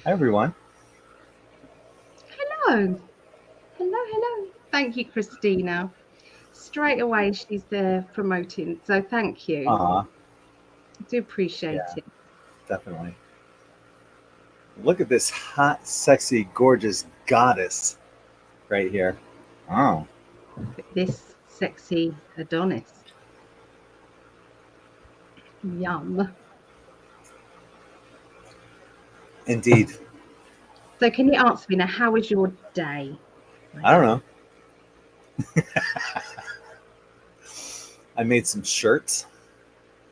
Hi, everyone. Hello. Hello. Thank you, Christina. Straight away, she's there promoting. So thank you. Aw, I do appreciate yeah, it. definitely. Look at this hot, sexy, gorgeous goddess right here. Oh, This sexy Adonis. Yum. indeed. So, can you answer me now? How was your day, my I don't love? know. I made some shirts,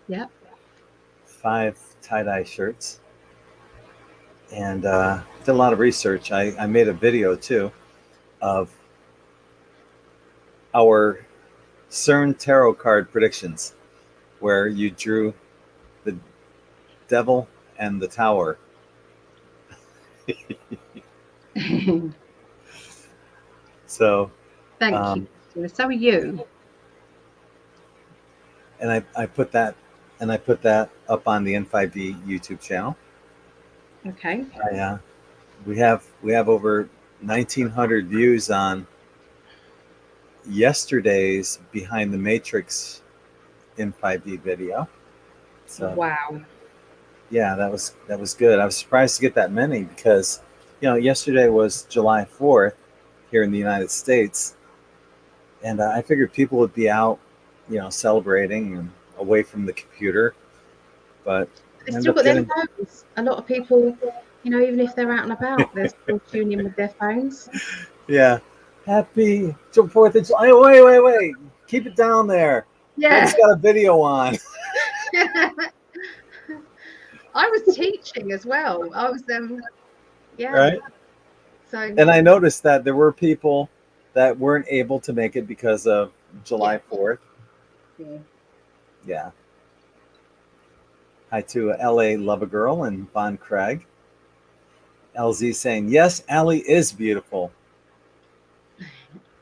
Yep. 5 tie-dye shirts, and did a lot of research. I made a video too of our CERN tarot card predictions, where you drew the devil and the tower. So, Thank you, um, Christina. So are you. and I put that up on the N5D YouTube channel. Okay. We have over 1,900 views on yesterday's Behind the Matrix N5D video. So Wow. yeah, that was good. I was surprised to get that many because yesterday was July 4th here in the United States, and I figured people would be out, celebrating and away from the computer, but They've I ended still up got their getting phones. A lot of people, even if they're out and about, they're still tuning in with their phones. yeah. Happy 4th of July. Oh, wait. Keep it down there. Greg's Yeah. got a video on. I was teaching as well. I was yeah. Right? So And I noticed that there were people that weren't able to make it because of yeah. July 4th. Yeah. Yeah. Hi to LA Love a Girl and Von Craig. LZ saying, yes, Allie is beautiful.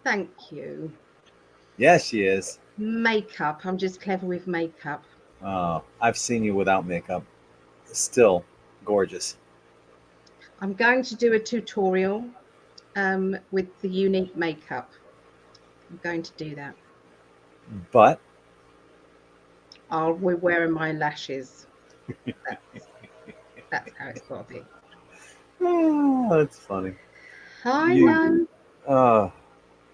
Thank you. Yes, she is. Makeup. I'm just clever with makeup. Oh, I've seen you without makeup. Still gorgeous. I'm going to do a tutorial with the unique makeup. I'm going to do that. But, I'll be wearing my lashes. That's that's how it's got to be. oh, that's funny. I You, know. oh,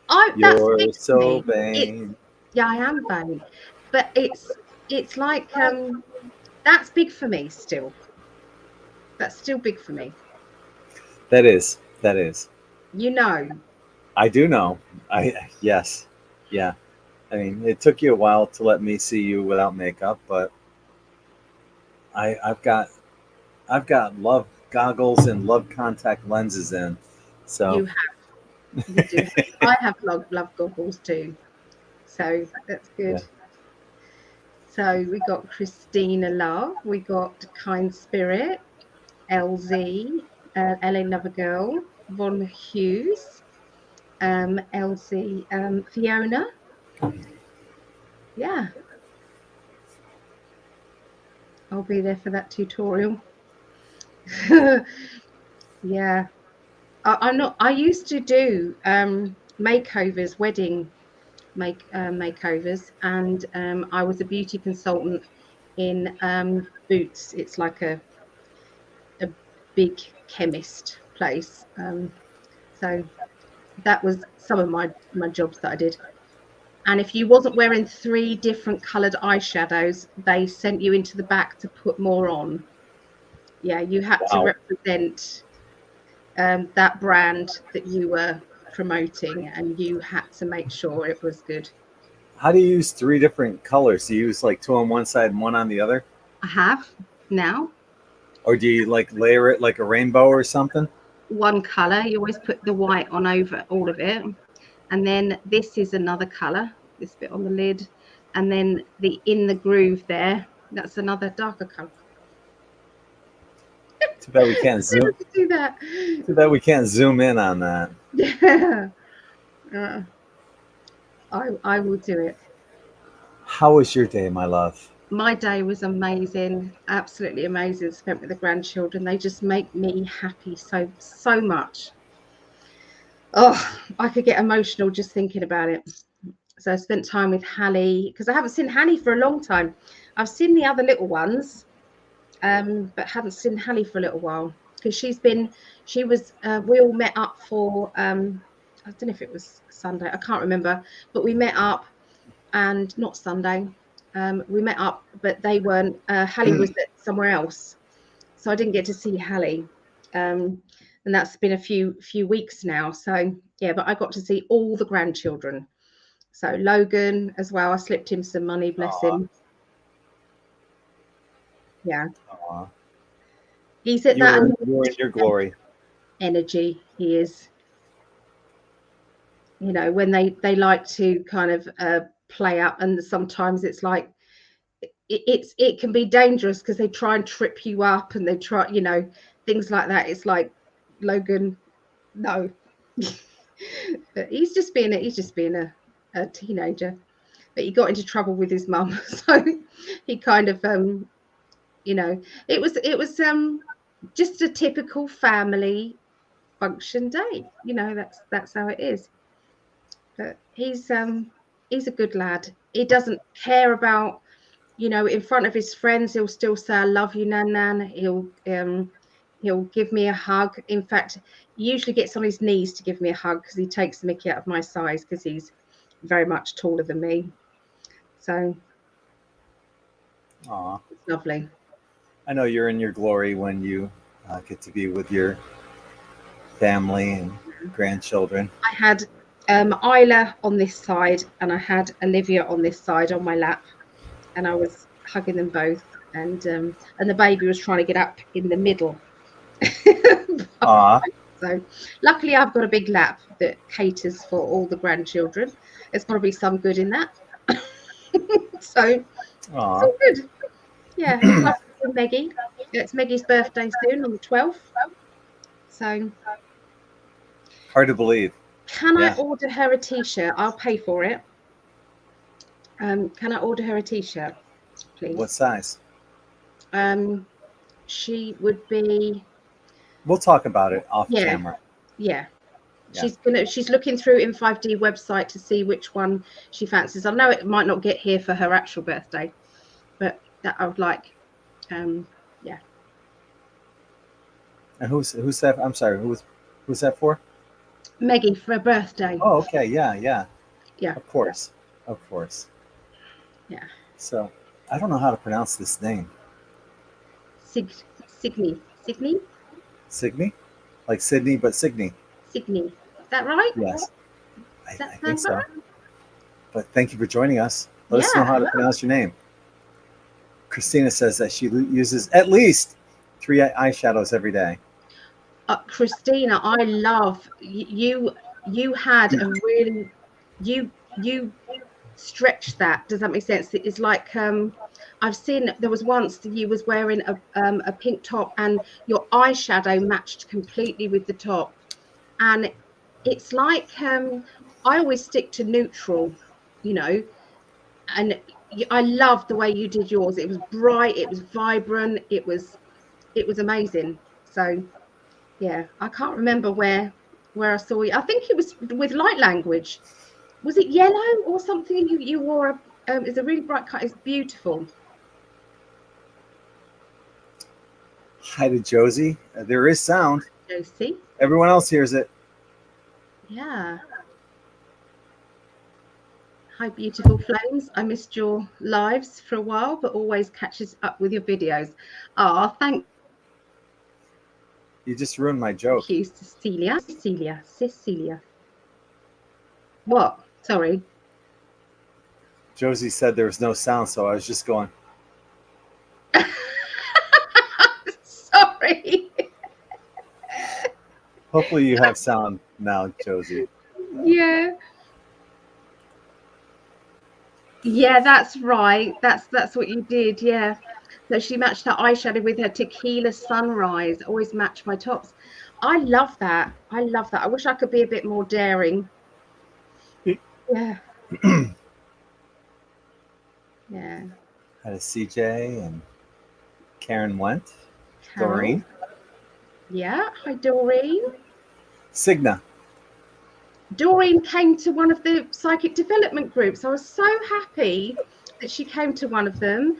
That's big you're for so me. It's vain. Yeah, I am vain, but it's like that's big for me still. That's still big for me. That is. That is. You know. I do know. Yes. Yeah. I mean, it took you a while to let me see you without makeup, but I've got love goggles and love contact lenses in. So You You do. I have love goggles too, so that's yeah. good. So we got Christina Love, we got Kind Spirit, LZ, LA Lover Girl, Von Hughes, LZ, Fiona. Yeah, I'll be there for that tutorial. Yeah, I'm not. I used to do makeovers, wedding makeovers, and I was a beauty consultant in Boots. It's like a big chemist place. So that was some of my jobs that I did. And if you wasn't wearing 3 different coloured eyeshadows, they sent you into the back to put more on. Yeah, you had to Wow. represent that brand that you were promoting, and you had to make sure it was good. How do you use 3 different colors? Do you use like two on one side and one on the other? I have now Or do you like layer it like a rainbow or something? one colour. You always put the white on over all of it. And then this is another colour, this bit on the lid. And then the in the groove there, that's another darker colour. Too bad we can't zoom. Do that. Too bad we can't zoom in on that. Yeah. Uh, I will do it. How was your day, my love? My day was amazing, absolutely amazing. Spent with the grandchildren. They just make me happy so much. Oh, I could get emotional just thinking about it. So I spent time with Hallie because I haven't seen Hallie for a long time. I've seen the other little ones, but haven't seen Hallie for a little while because we all met up for I don't know if it was Sunday, I can't remember, but we met up, and not Sunday. We met up, but they weren't. Hallie was somewhere else, so I didn't get to see Hallie, and that's been a few weeks now. So yeah, but I got to see all the grandchildren. So Logan as well. I slipped him some money, bless him. Yeah, he's at You're in your glory. Energy. He is. You know, when they like to kind of play up, and sometimes it's like it can be dangerous because they try and trip you up, and they try, you know, things like that. It's like, Logan, no. But he's just being a teenager, but he got into trouble with his mum, so he kind of you know, it was just a typical family function day. You know, that's how it is. But he's a good lad. He doesn't care about, you know, in front of his friends, he'll still say, I love you, Nan Nan. He'll give me a hug. In fact, he usually gets on his knees to give me a hug because he takes the mickey out of my size because he's very much taller than me. So it's lovely. I know you're in your glory when you get to be with your family and grandchildren. I had Isla on this side, and I had Olivia on this side on my lap, and I was hugging them both, and the baby was trying to get up in the middle. So luckily I've got a big lap that caters for all the grandchildren. There's got to be some good in that. So it's all good. Yeah, it's Meggie. It's Maggie's birthday soon on the 12th. So hard to believe. Can I order her a t-shirt? I'll pay for it. Can I order her a t-shirt, please? What size? She would be. We'll talk about it off camera. Yeah. She's looking through In5D website to see which one she fancies. I know it might not get here for her actual birthday, but that I would like. Yeah. And who's that? I'm sorry. Who's that for? Maggie for her birthday. Oh, okay. Yeah. Of course. Yeah. So I don't know how to pronounce this name. Signy. Signy? Like Sydney, but Signy. Signy. Is that right? Yes. I think so. Right? But thank you for joining us. Let us know how to pronounce your name. Christina says that she uses at least 3 eyeshadows every day. Christina, I love you. You had a really you stretched that. Does that make sense? It's like I've seen there was once that you was wearing a pink top and your eyeshadow matched completely with the top, and it's like I always stick to neutral, you know, and I loved the way you did yours. It was bright, it was vibrant, it was amazing. So yeah, I can't remember where I saw you. I think it was with light language. Was it yellow or something? You wore it's a really bright cut. It's beautiful. Hi to Josie. There is sound. Josie. Everyone else hears it. Yeah. Hi, beautiful flames. I missed your lives for a while, but always catches up with your videos. Thank you. Just ruined my joke. Thank you, Cecilia. What? Sorry. Josie said there was no sound, so I was just going. Sorry. Hopefully you have sound now, Josie. Yeah. Yeah, that's right. That's what you did. Yeah. So she matched her eyeshadow with her tequila sunrise. Always match my tops. I love that. I wish I could be a bit more daring. Yeah. Yeah. Had a CJ and Karen went. Carol. Doreen. Yeah. Hi, Doreen. Signa. Doreen came to one of the psychic development groups. I was so happy that she came to one of them.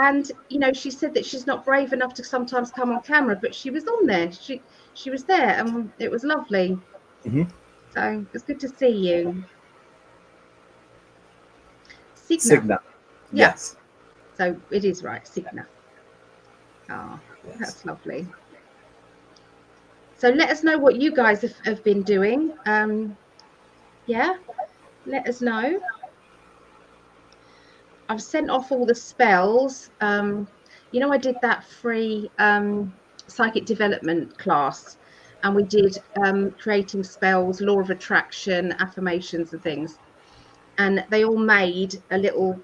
And, you know, she said that she's not brave enough to sometimes come on camera, but she was on there. She was there, and it was lovely. Mm-hmm. So it's good to see you. Signa. Signa. Yeah. Yes. So it is right. Signa. Ah, Yes. that's lovely. So let us know what you guys have been doing. Yeah, let us know. I've sent off all the spells. You know, I did that free psychic development class, and we did creating spells, law of attraction, affirmations, and things. And they all made a little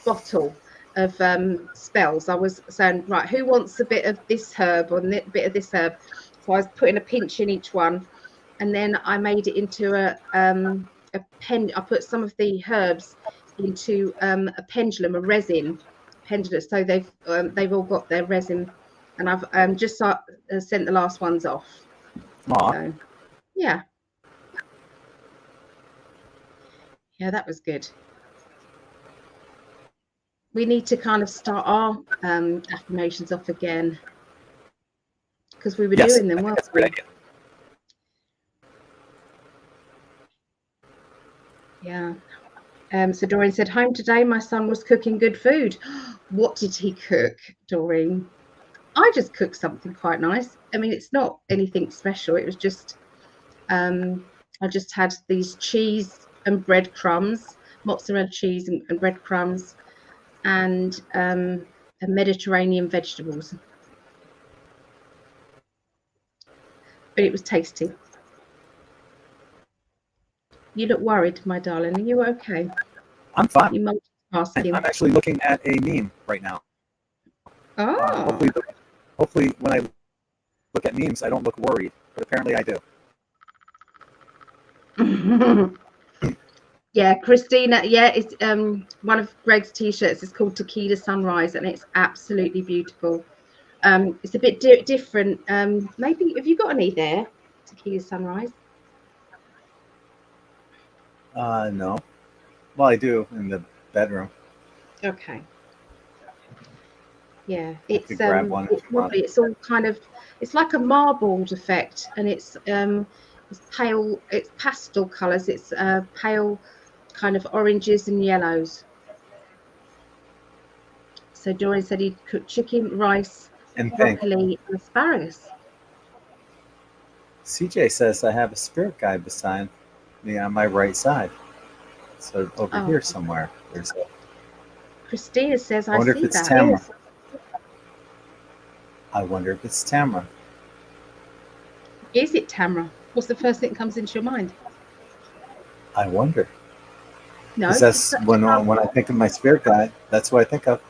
bottle of spells. I was saying, right, who wants a bit of this herb or a bit of this herb? So I was putting a pinch in each one, and then I made it into a pen. I put some of the herbs into a pendulum, a resin pendulum. So they've all got their resin, and I've just sent the last ones off. Aw. So yeah, that was good. We need to kind of start our affirmations off again, because we were Yes. doing them, weren't That's a we? good idea. Yeah. So Doreen said, home today, my son was cooking good food. What did he cook, Doreen? I just cooked something quite nice. I mean, it's not anything special. It was just, I just had these cheese and breadcrumbs, mozzarella cheese and breadcrumbs, and Mediterranean vegetables. But it was tasty. You look worried, my darling. Are you okay? I'm fine. You multitasking. I'm actually looking at a meme right now. Oh. Hopefully, when I look at memes, I don't look worried, but apparently I do. Yeah, Christina. Yeah, it's one of Gregg's t-shirts. It's called Tequila Sunrise, and it's absolutely beautiful. It's a bit different. Maybe have you got any there? Tequila Sunrise. No. Well, I do in the bedroom. Okay. Yeah, I could grab one if you want. lovely. It's all kind of, it's like a marbled effect, and it's pale. It's pastel colours. It's pale, kind of oranges and yellows. So Dorian said he'd cook chicken, rice, And pink. broccoli, and asparagus. CJ says I have a spirit guide beside me on my right side. So over Oh, here somewhere. There's a, Christina says I I wonder if see it's that. Tamara. I wonder if it's Tamara. Is it Tamara? What's the first thing that comes into your mind? I wonder. No. Because that's when I think of my spirit guide, that's what I think of.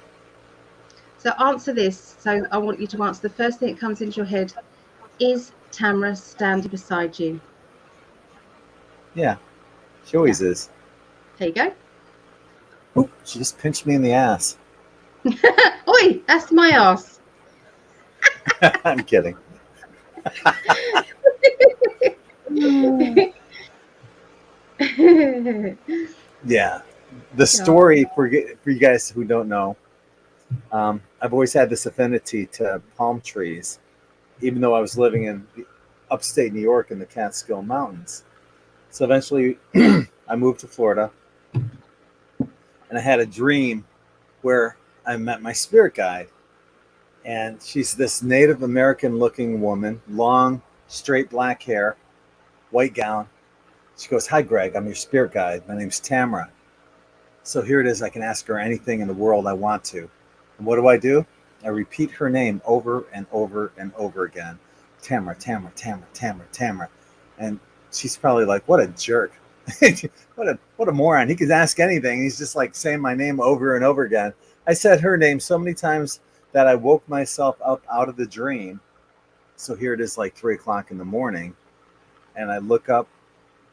So answer this. So I want you to answer the first thing that comes into your head. Is Tamara standing beside you? Yeah. She always is. There you go. Oop, she just pinched me in the ass. Oi, that's my ass. I'm kidding. Yeah. The story for you guys who don't know, I've always had this affinity to palm trees, even though I was living in upstate New York in the Catskill Mountains. So eventually I moved to Florida, and I had a dream where I met my spirit guide. And she's this Native American looking woman, long, straight black hair, white gown. She goes, "Hi, Gregg. I'm your spirit guide. My name's Tamara." So here it is. I can ask her anything in the world I want to. And what do? I repeat her name over and over and over again. Tamara, Tamara, Tamara, Tamara, Tamara. And she's probably like, what a jerk. what a moron. He could ask anything. He's just like saying my name over and over again. I said her name so many times that I woke myself up out of the dream. So here it is, like 3 o'clock in the morning. And I look up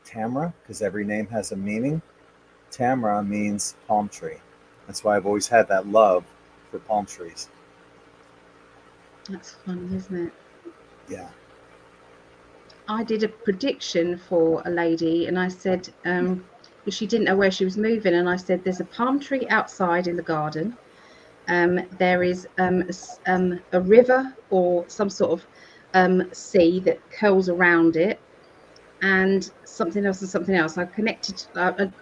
Tamara, because every name has a meaning. Tamara means palm tree. That's why I've always had that love for palm trees. That's funny, isn't it? Yeah. I did a prediction for a lady, and I said, because she didn't know where she was moving, and I said, there's a palm tree outside in the garden. There is a river or some sort of sea that curls around it, and something else and something else. I connected an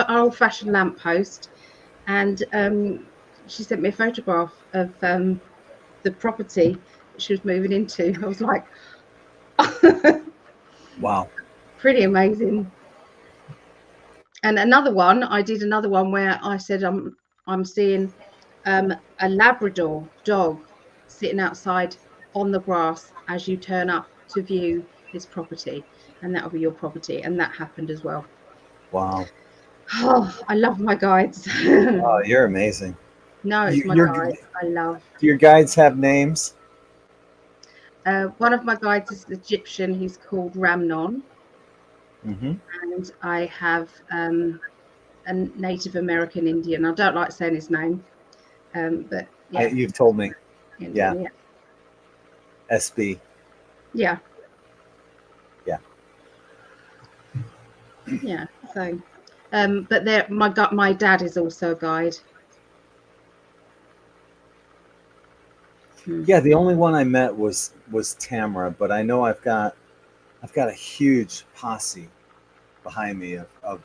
old-fashioned lamppost, and she sent me a photograph of the property that she was moving into. I was like, Wow. pretty amazing. And another one, I did another one where I said I'm seeing a Labrador dog sitting outside on the grass as you turn up to view this property, and that'll be your property, and that happened as well. Wow. Oh, I love my guides. Oh, you're amazing. No, it's You, my your guides. I love. do your guides have names? One of my guides is Egyptian. He's called Ramnon, Mm-hmm. and I have a Native American Indian. I don't like saying his name, but yeah, You've told me. Yeah. Indian. Yeah, SB. yeah, Yeah. yeah. So, but there, my dad is also a guide. Yeah. The only one I met was Tamara, but I know I've got a huge posse behind me of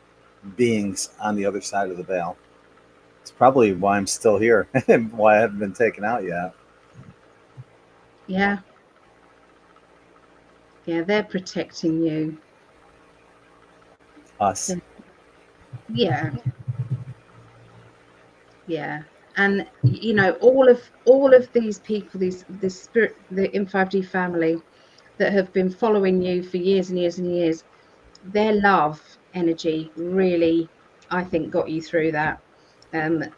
beings on the other side of the veil. It's probably why I'm still here and why I haven't been taken out yet. Yeah, yeah. They're protecting you. Us. Yeah, yeah. And you know, all of these people, this spirit, the In5D family that have been following you for years and years and years, their love energy really, I think, got you through that.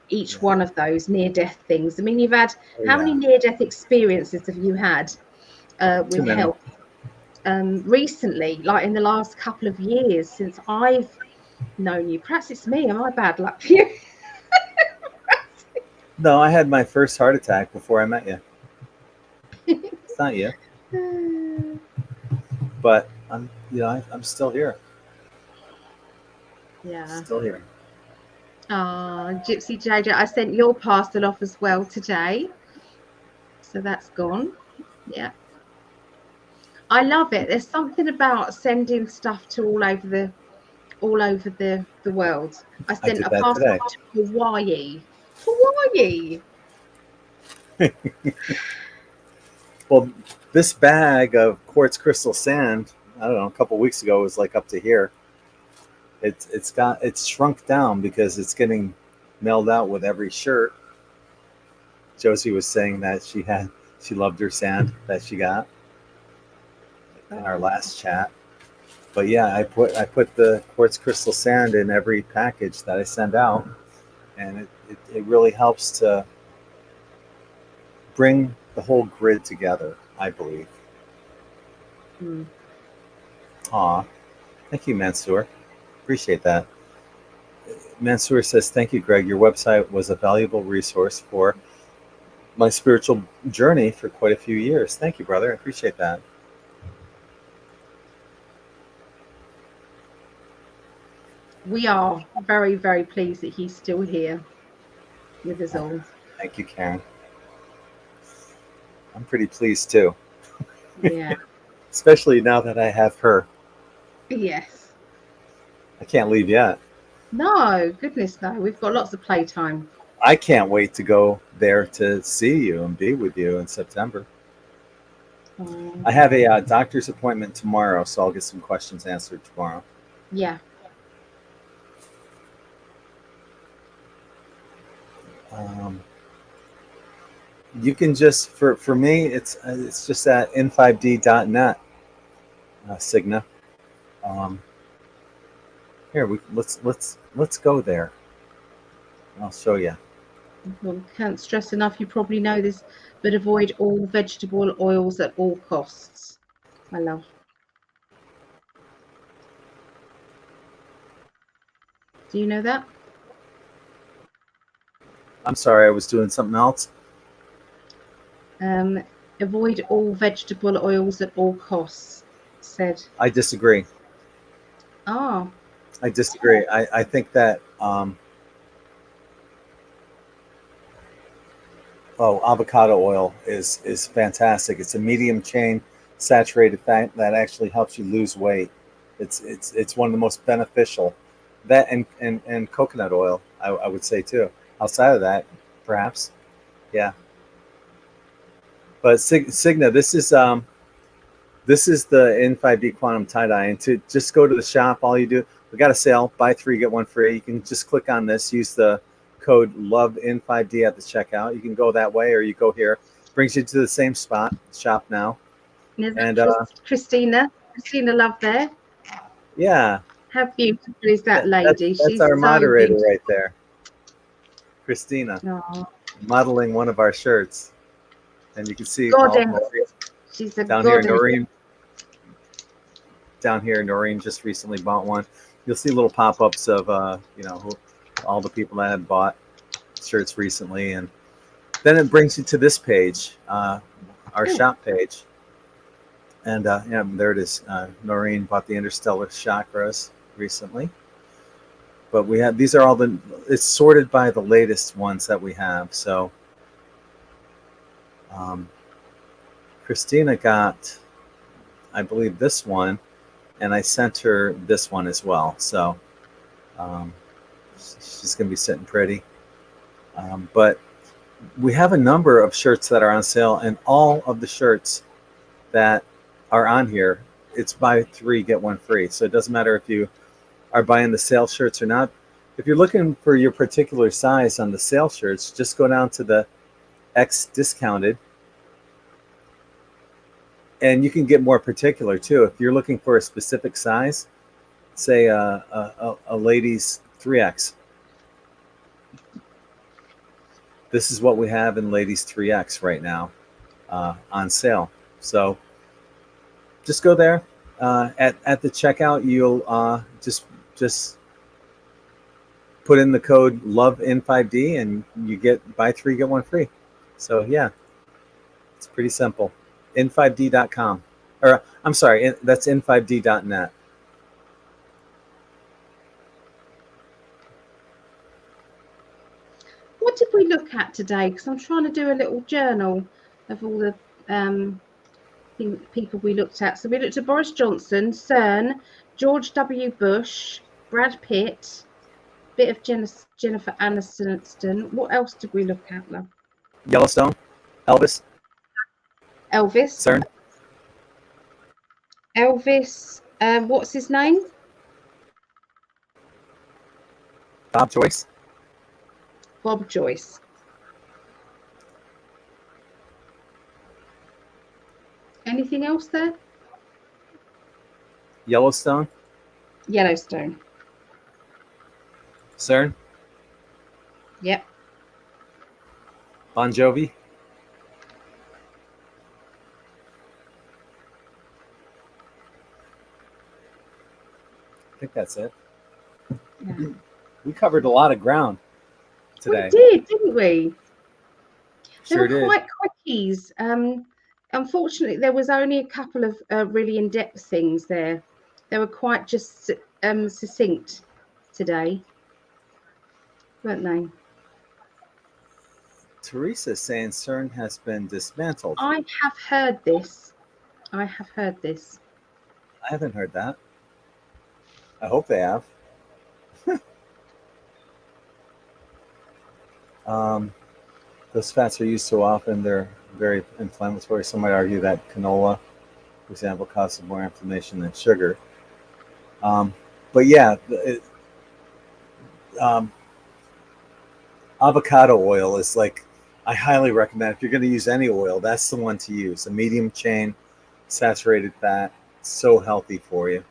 Each Yeah. one of those near-death things. I mean, you've had, Oh how many yeah. near-death experiences have you had Too with many. health recently, like in the last couple of years since I've known you? Perhaps it's me. Am I bad luck for you? No, I had my first heart attack before I met you. It's not you, but I'm still here. Yeah. Still here. Oh, Gypsy JJ, I sent your parcel off as well today. So that's gone. Yeah. I love it. There's something about sending stuff to all over the world. I I sent did a that parcel today. to Hawaii. Hawaii. Well, this bag of quartz crystal sand, I don't know, a couple weeks ago was like up to here. It's shrunk down because it's getting mailed out with every shirt. Josie was saying that she loved her sand that she got in our Oh, last chat. But yeah, I put the quartz crystal sand in every package that I send out, and it really helps to bring the whole grid together, I believe. hmm. Aw, thank you, Mansoor. Appreciate that. Mansoor says, "Thank you, Greg. Your website was a valuable resource for my spiritual journey for quite a few years." Thank you, brother. I appreciate that. We are very, very pleased that he's still here with us all. Thank you, Karen. I'm pretty pleased too, Yeah. especially now that I have her. Yes. I can't leave yet. No, goodness no. We've got lots of playtime. I can't wait to go there to see you and be with you in September. Oh, I have a doctor's appointment tomorrow, so I'll get some questions answered tomorrow. yeah. Um, you can just for me, it's just at n5d.net, Signa. Um, Here let's go there. I'll show you. Well, can't stress enough. You probably know this, but avoid all vegetable oils at all costs. My love. Do you know that? I'm sorry, I was doing something else. Avoid all vegetable oils at all costs, said. I disagree. Ah, I disagree. I think that avocado oil is fantastic. It's a medium chain saturated fat that actually helps you lose weight. It's one of the most beneficial. That and coconut oil, I would say too. Outside of that, perhaps, yeah. But Signa, this is the N5D Quantum Tie Dye, and to just go to the shop, all you do, we got a sale, buy three get one free. You can just click on this, use the code LOVEN5D at the checkout. You can go that way, or you go here. Brings you to the same spot, shop now, there's and Christina Love there. yeah, How beautiful is that lady? that's She's our so moderator beautiful. right there, Christina, Oh, modeling one of our shirts, and you can see goddess. She's a down here, goddess. Noreen. Down here, Noreen just recently bought one. You'll see little pop-ups of all the people that had bought shirts recently, and then it brings you to this page, our shop page, and yeah, there it is. Noreen bought the Interstellar Chakras recently, but we have these are all the. It's sorted by the latest ones that we have. So, um, Christina got, I believe, this one, and I sent her this one as well. So. Um, she's going to be sitting pretty. But we have a number of shirts that are on sale, and all of the shirts that are on here, it's buy three, get one free. So it doesn't matter if you are buying the sale shirts or not. If you're looking for your particular size on the sale shirts, just go down to the X discounted, and you can get more particular too. If you're looking for a specific size, say a ladies 3X. This is what we have in ladies 3X right now on sale. So just go there. At the checkout, you'll just put in the code LOVEN5D and you get buy three, get one free. So yeah, it's pretty simple. N5D.com. Or I'm sorry, that's N5D.net. What did we look at today? Because I'm trying to do a little journal of all the people we looked at. So we looked at Boris Johnson, CERN, George W. Bush, Brad Pitt, bit of Jennifer Aniston. What else did we look at, love? Yellowstone, Elvis, CERN. Elvis. What's his name? Bob Joyce. Bob Joyce. Anything else there? Yellowstone. Yellowstone. CERN. Yep. Bon Jovi. I think that's it. Yeah. We covered a lot of ground today. We did, didn't we? Sure they were did. quite quickies. Unfortunately, there was only a couple of really in-depth things there. They were quite just succinct today, weren't they? Teresa's saying CERN has been dismantled. I have heard this. I haven't heard that. I hope they have. Those fats are used so often, they're very inflammatory. Some might argue that canola, for example, causes more inflammation than sugar. But yeah, avocado oil is like, I highly recommend, if you're going to use any oil, that's the one to use. A medium chain saturated fat, so healthy for you.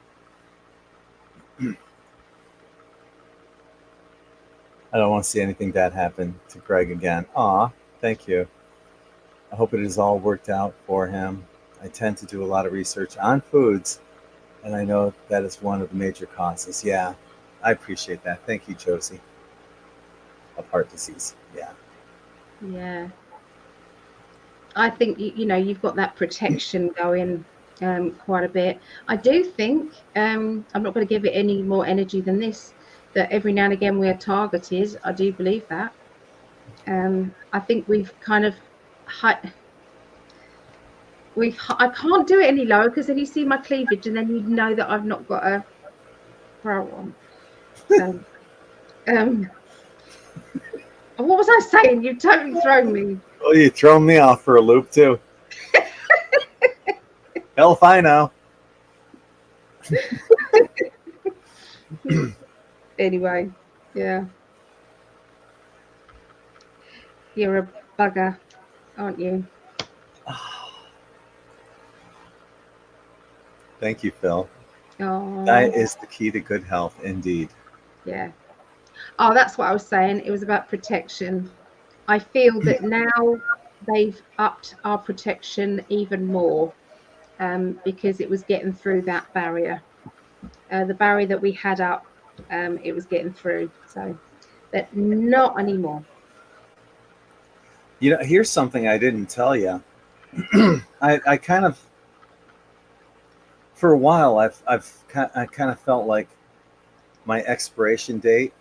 I don't want to see anything bad happen to Gregg again. Aw, thank you. I hope it is all worked out for him. I tend to do a lot of research on foods, and I know that is one of the major causes. Yeah, I appreciate that. Thank you, Josie. Of heart disease. Yeah. Yeah. I think you've got that protection going quite a bit. I do think I'm not going to give it any more energy than this. That every now and again we are targeted. I do believe that. I think we've kind of I can't do it any lower because then you see my cleavage and then you know that I've not got a bra on. So what was I saying? You've totally thrown me. Oh, you thrown me off for a loop too. Hell if I know. Anyway, yeah, you're a bugger, aren't you? Thank you, Phil. Oh, Diet is the key to good health, indeed. yeah. Oh, that's what I was saying. It was about protection. I feel that now they've upped our protection even more because it was getting through that barrier. The barrier that we had up, it was getting through. So, but not anymore. Here's something I didn't tell you. I kind of, for a while, I kind of felt like my expiration date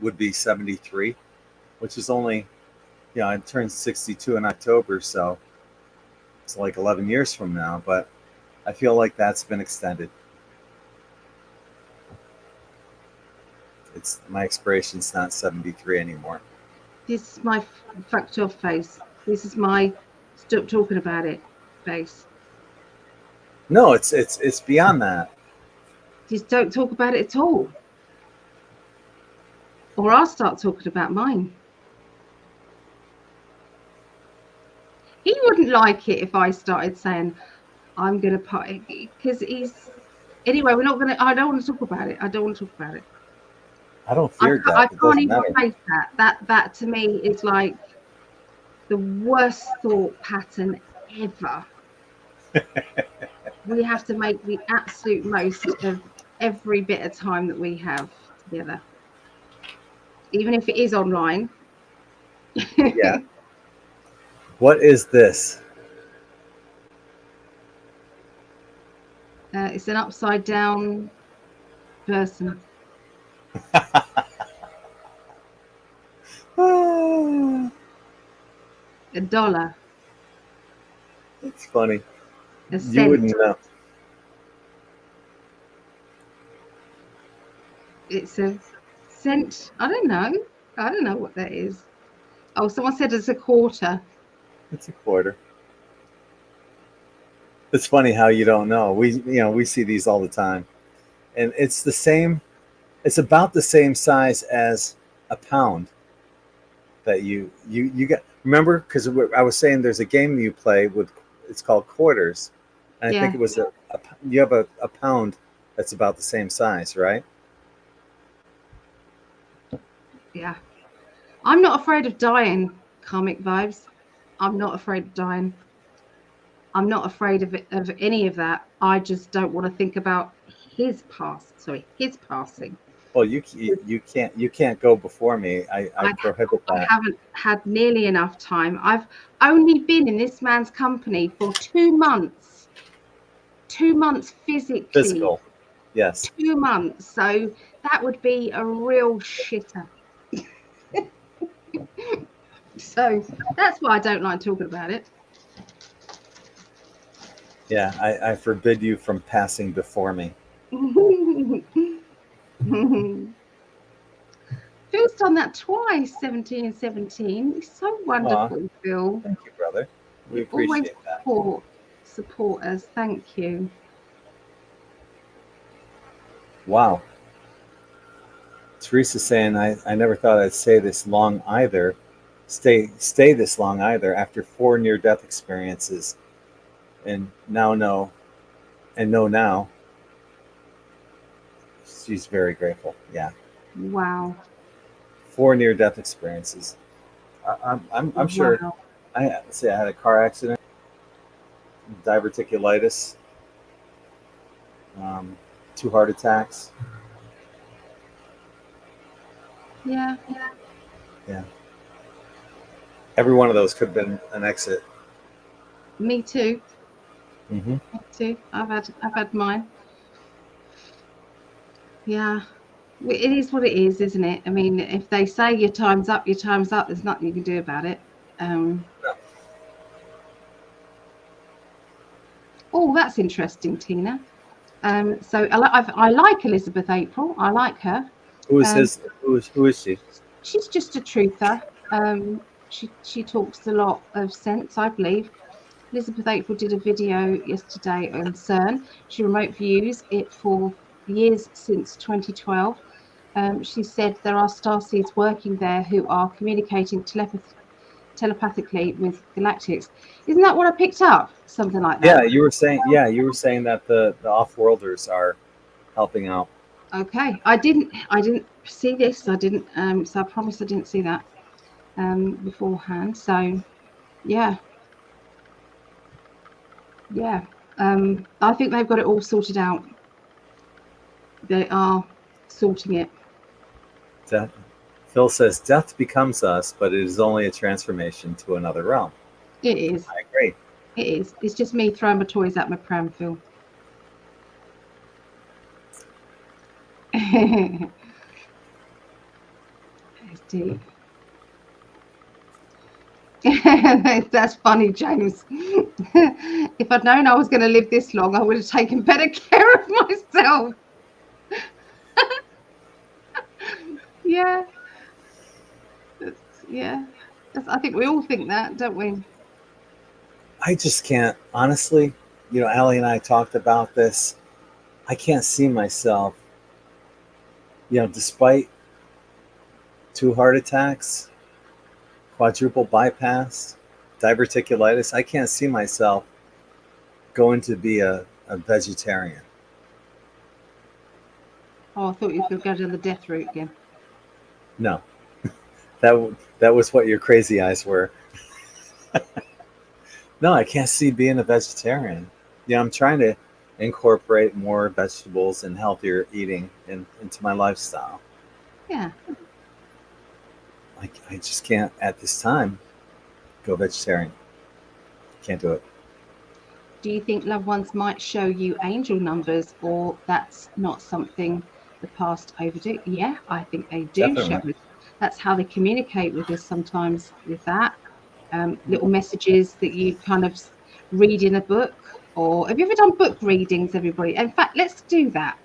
would be 73, which is only, I turned 62 in October, so it's like 11 years from now. But I feel like that's been extended. It's my expiration's not 73 anymore. This is my fucked off face. This is my stop talking about it face. No, it's beyond that. Just don't talk about it at all. Or I'll start talking about mine. He wouldn't like it if I started saying I'm gonna put it because he's anyway. We're not gonna. I don't want to talk about it. I don't want to talk about it. I don't I, fear I death. It can't doesn't even matter. face that. That to me is like the worst thought pattern ever. We have to make the absolute most of every bit of time that we have together, even if it is online. Yeah. What is this? It's an upside down person. A dollar. It's funny. A You cent. wouldn't know. It's a cent. I don't know. I don't know what that is. Oh, someone said it's a quarter. It's a quarter. It's funny how you don't know. We see these all the time, and it's the same. It's about the same size as a pound that you get. Remember, because I was saying there's a game you play with. It's called quarters, and I think Yeah, it was you have a pound that's about the same size, right? yeah. I'm not afraid of dying, comic vibes. I'm not afraid of dying. I'm not afraid of any of that. I just don't want to think about his passing. Well, you can't go before me. I I, prohibit I that. haven't had nearly enough time. I've only been in this man's company for 2 months. 2 months physically. Physical, yes. 2 months. So that would be a real shitter. So that's why I don't like talking about it. Yeah, I forbid you from passing before me. Phil's done that twice, 17 and 17. It's so Aw, wonderful, Phil. thank you, brother. We You always appreciate that. support us. Thank you. Wow. Teresa's saying I never thought I'd stay this long either. Stay this long either after 4 near-death experiences and now know and know now. She's very grateful. Yeah. Wow. 4 near-death experiences. I'm sure. Wow. Let's see. I had a car accident, diverticulitis, 2 heart attacks. Yeah. Yeah. Every one of those could have been an exit. Me too. Mm-hmm. Me too. I've had mine. Yeah. It is what it is, isn't it? I mean, if they say your time's up, your time's up. There's nothing you can do about it. Oh, that's interesting, Tina. So I like Elizabeth April. I like her. Who is Um, his? Who is she? she's just a truther. She talks a lot of sense, I believe. Elizabeth April did a video yesterday on CERN. She remote views it for years since 2012. She said there are starseeds working there who are communicating telepathically with galactics. Isn't that what I picked up? Something like that. Yeah, you were saying. Yeah, you were saying that the off-worlders are helping out. Okay, I didn't see this. I didn't. So I promise I didn't see that beforehand. So yeah. I think they've got it all sorted out. They are sorting it. Death. Phil says death becomes us, but it is only a transformation to another realm. It is. I agree. It is. It's just me throwing my toys at my pram, Phil. It's deep. That's funny, James. If I'd known I was going to live this long, I would have taken better care of myself. Yeah. Yeah. I think we all think that, don't we? I just can't, honestly. You know, Allie and I talked about this. I can't see myself. You know, despite 2 heart attacks, quadruple bypass, diverticulitis, I can't see myself going to be a vegetarian. Oh, I thought you were going to go down the death route again. No, that was what your crazy eyes were. No, I can't see being a vegetarian. Yeah, I'm trying to incorporate more vegetables and healthier eating into my lifestyle. Yeah. I just can't at this time go vegetarian. Can't do it. Do you think loved ones might show you angel numbers, or that's not something the past overdo? Yeah, I think they do show Definitely. us. That's how they communicate with us sometimes, with that. Little messages that you kind of read in a book. Or have you ever done book readings, everybody? In fact, let's do that.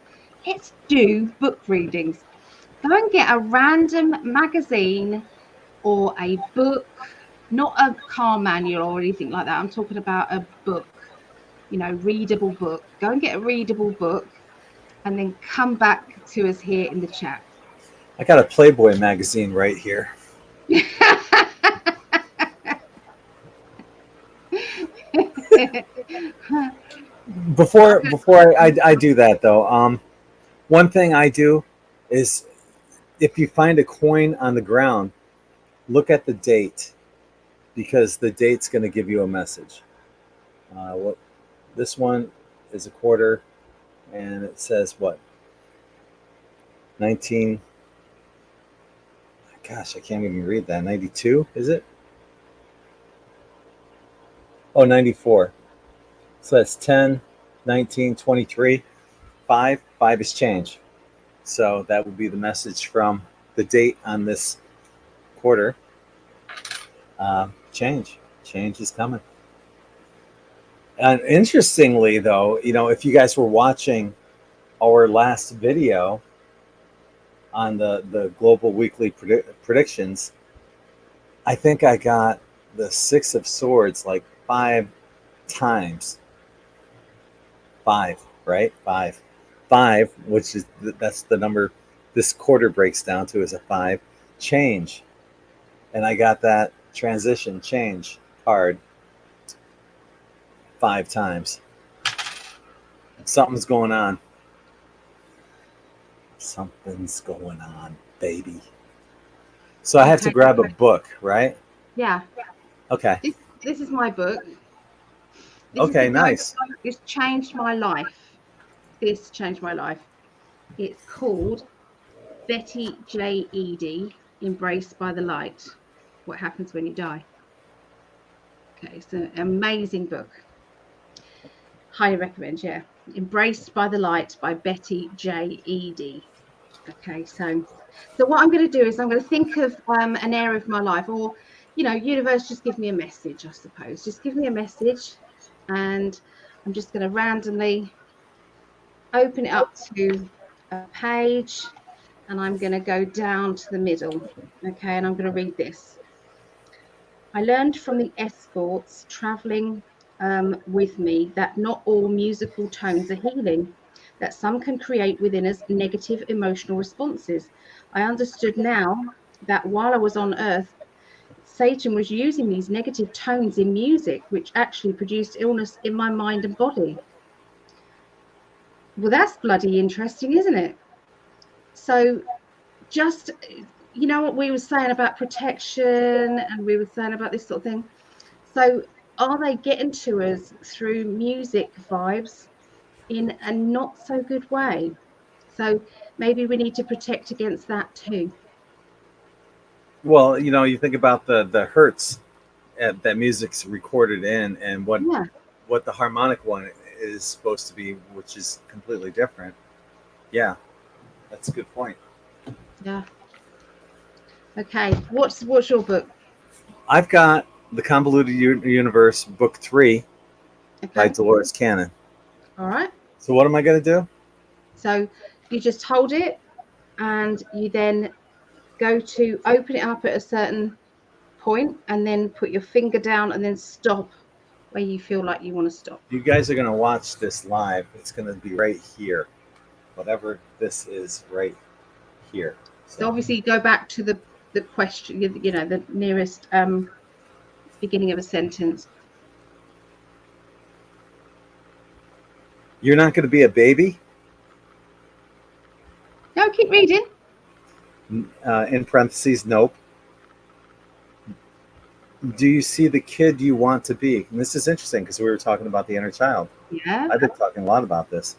Let's do book readings. Go and get a random magazine or a book, not a car manual or anything like that. I'm talking about a book, readable book. Go and get a readable book and then come back to us here in the chat. I got a Playboy magazine right here. Before I do that though, one thing I do is if you find a coin on the ground, look at the date because the date's going to give you a message. What this one is a quarter, and it says what 19. Gosh, I can't even read that. 92 is it? Oh, 94. So that's 10, 19, 23. 5 is change. So that would be the message from the date on this quarter. Change is coming. And interestingly though, if you guys were watching our last video on the global weekly predictions, I think I got the 6 of Swords like 5 times. 5, right? 5, which is that's the number this quarter breaks down to, is a 5. Change, and I got that transition change card 5 times. Something's going on. Something's going on, baby. So I have to grab a book, right? Yeah. Okay. This is my book. Okay, nice. This changed my life. This changed my life. It's called Betty J. Eady, Embraced by the Light. What happens when you die? Okay, it's an amazing book. Highly recommend. Yeah, Embraced by the Light by Betty J. Eady. Okay, so what I'm going to do is I'm going to think of an area of my life, or universe, just give me a message, I suppose. Just give me a message, and I'm just going to randomly open it up to a page, and I'm going to go down to the middle. Okay, and I'm going to read this. I learned from the escorts traveling with me that not all musical tones are healing, that some can create within us negative emotional responses. I understood now that while I was on earth, Satan was using these negative tones in music, which actually produced illness in my mind and body. Well, that's bloody interesting, isn't it? So just, what we were saying about protection, and we were saying about this sort of thing. So are they getting to us through music vibes in a not so good way? So maybe we need to protect against that too. Well, you think about the hertz that music's recorded in, and Yeah, what the harmonic one is supposed to be, which is completely different. Yeah, that's a good point. yeah. Okay, what's your book? I've got The Convoluted Universe, Book 3 by Okay, Dolores Cannon. all right. So what am I going to do? So you just hold it, and you then go to open it up at a certain point, and then put your finger down, and then stop where you feel like you want to stop. You guys are going to watch this live. It's going to be right here. Whatever this is right here. So So obviously go back to the question, the nearest beginning of a sentence. you're not going to be a baby? No, keep reading. In parentheses, nope. Do you see the kid you want to be? And this is interesting because we were talking about the inner child. Yeah. I've been talking a lot about this.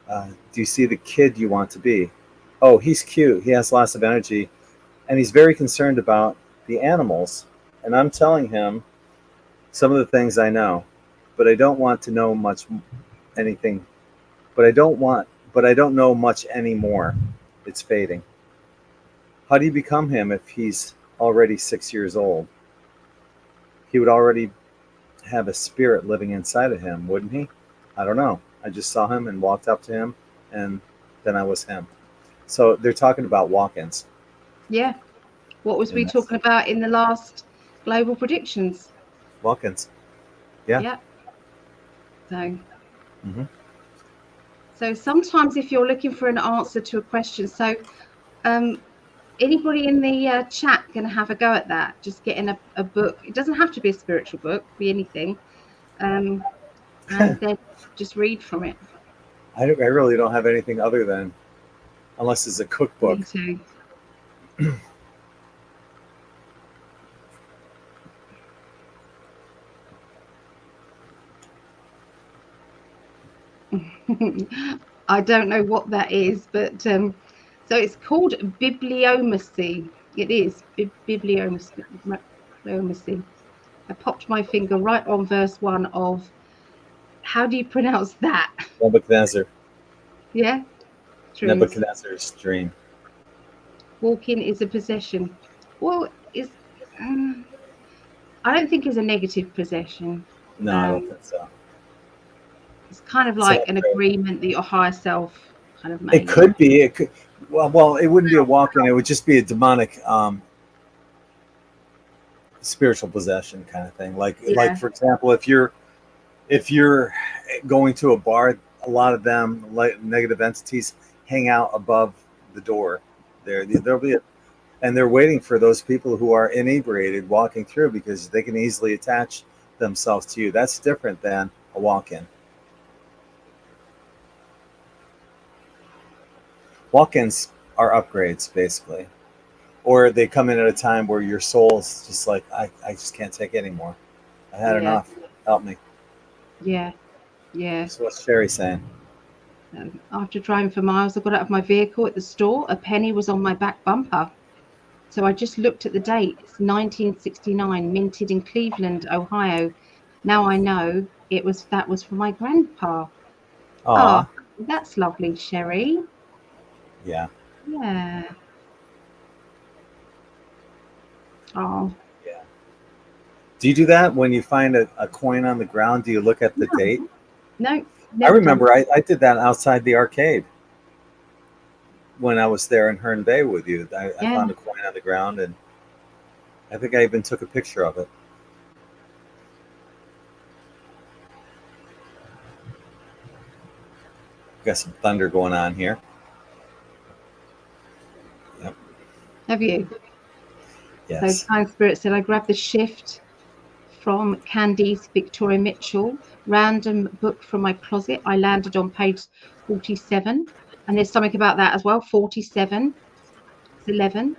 Do you see the kid you want to be? Oh, he's cute. He has lots of energy, and he's very concerned about the animals. And I'm telling him some of the things I know, but I don't want to know much anything. But I don't know much anymore. It's fading. How do you become him if he's already 6 years old? He would already have a spirit living inside of him, wouldn't he? I don't know. I just saw him and walked up to him, and then I was him. So they're talking about walk-ins. Yeah. What was And we that's talking about in the last global predictions? walk-ins. Yeah. Yeah. So Hmm. so sometimes if you're looking for an answer to a question, so anybody in the chat going to have a go at that? Just getting a book. It doesn't have to be a spiritual book, be anything. And then just read from it. I really don't have anything other than, unless it's a Me cookbook. too. I don't know what that is, but so it's called Bibliomancy. It is Bibliomancy. I popped my finger right on verse 1 of, how do you pronounce that? Nebuchadnezzar. Yeah, dreams. Nebuchadnezzar's dream. Walking is a possession. Well, um, I don't think it's a negative possession. No, I don't think so. It's kind of It's an like an upgrade. agreement that your higher self kind of It made. could be. It could. Well, it wouldn't be a walk-in. It would just be a demonic, spiritual possession kind of thing. Like Yeah, for example, if you're going to a bar, a lot of them, like negative entities, hang out above the door. There'll be and they're waiting for those people who are inebriated walking through, because they can easily attach themselves to you. That's different than a walk-in. Walk-ins are upgrades, basically, or they come in at a time where your soul's just like, I just can't take it anymore. I had yeah, enough. Help me. yeah, yeah. So what's Sherry saying? After driving for miles, I got out of my vehicle at the store. A penny was on my back bumper. So I just looked at the date. It's 1969, minted in Cleveland, Ohio. Now I know that was for my grandpa. Aw, Ah, that's lovely, Sherry. yeah, Yeah. Oh, yeah. Do you do that when you find a coin on the ground? Do you look at the date? no, I never done. remember I did that outside the arcade when I was there in Herne Bay with you. I Yeah. found a coin on the ground, and I think I even took a picture of it. Got some thunder going on here. Yep. Have you? So Yes. Kind Spirit said, I grabbed the shift from Candice Victoria Mitchell, random book from my closet. I landed on page 47. And there's something about that as well. 47. It's 11.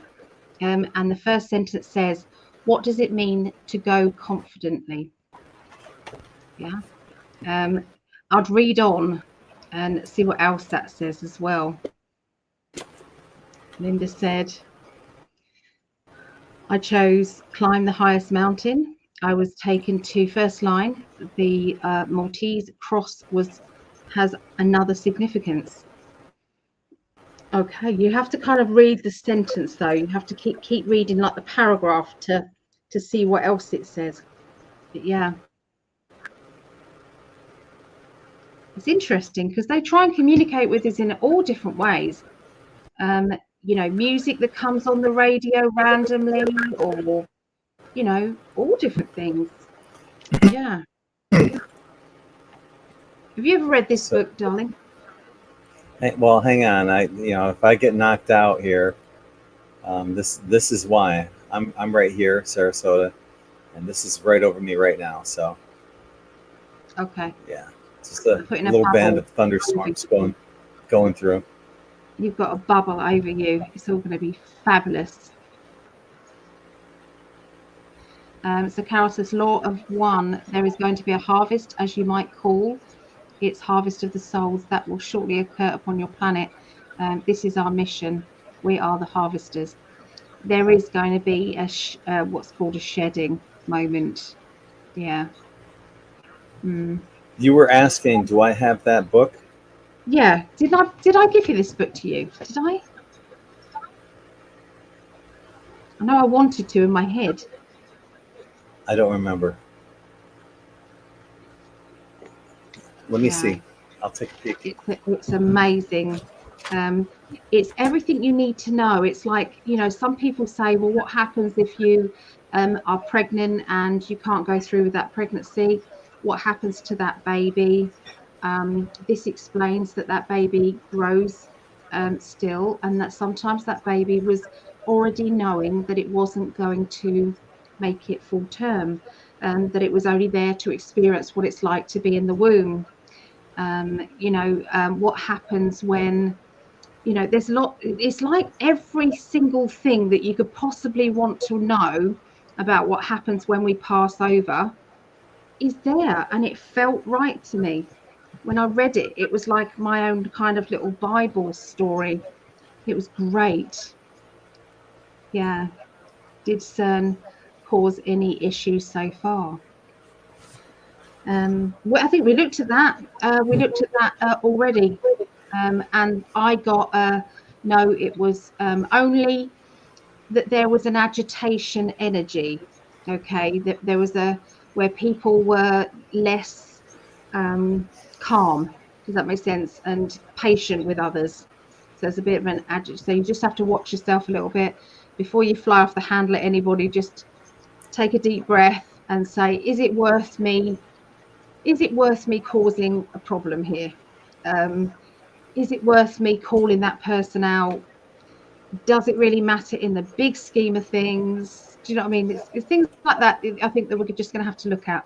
And the first sentence says, what does it mean to go confidently? Yeah. I'd read on and see what else that says as well. Linda said, I chose climb the highest mountain. I was taken to first line. The Maltese cross has another significance. Okay, you have to kind of read the sentence though. You have to keep reading like the paragraph to see what else it says. But yeah, it's interesting because they try and communicate with us in all different ways. You know, music that comes on the radio randomly, or you know, all different things. Yeah. Have you ever read this So, book, darling? well, hang on. If I get knocked out here, this is why I'm right here, Sarasota, and this is right over me right now. So, Okay. yeah, just a Putting a little band bubble of over thunderstorms you. going through. You've got a bubble over you. It's all going to be fabulous. So Carol says, law of one, there is going to be a harvest, as you might call. It's harvest of the souls that will shortly occur upon your planet. This is our mission. We are the harvesters. There is going to be what's called a shedding moment. Yeah. You were asking, do I have that book? Yeah. Did I give you this book to you? Did I? I know I wanted to in my head. I don't remember. Let me Yeah. see. I'll take a peek. It's amazing. Um, it's everything you need to know. It's like, you know, some people say, well, what happens if you are pregnant and you can't go through with that pregnancy? What happens to that baby? This explains that baby grows still, and that sometimes that baby was already knowing that it wasn't going to make it full term, that it was only there to experience what it's like to be in the womb. What happens when, you know, there's a lot. It's like every single thing that you could possibly want to know about what happens when we pass over is there, and it felt right to me when I read it. It was like my own kind of little Bible story. It was great. Yeah. Did CERN cause any issues so far? I think we looked at that. Already. And I got no, it was only that there was an agitation energy. Okay, that there was where people were less calm. Does that make sense? And patient with others. So there's a bit of an agitation. So you just have to watch yourself a little bit before you fly off the handle at anybody. Just take a deep breath and say, is it worth me? Is it worth me causing a problem here? Is it worth me calling that person out? Does it really matter in the big scheme of things? Do you know what I mean? It's things like that. I think that we're just going to have to look at.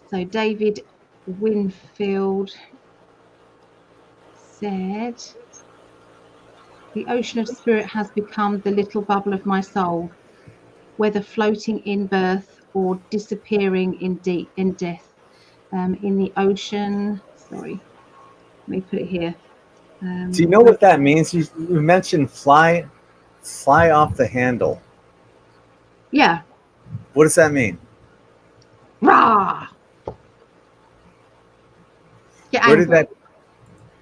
So David Winfield said, the ocean of spirit has become the little bubble of my soul, whether floating in birth or disappearing in death. In the ocean, sorry, let me put it here. Do you know what that means? You mentioned fly off the handle. Yeah. What does that mean? Rah! Get Where did angry. that?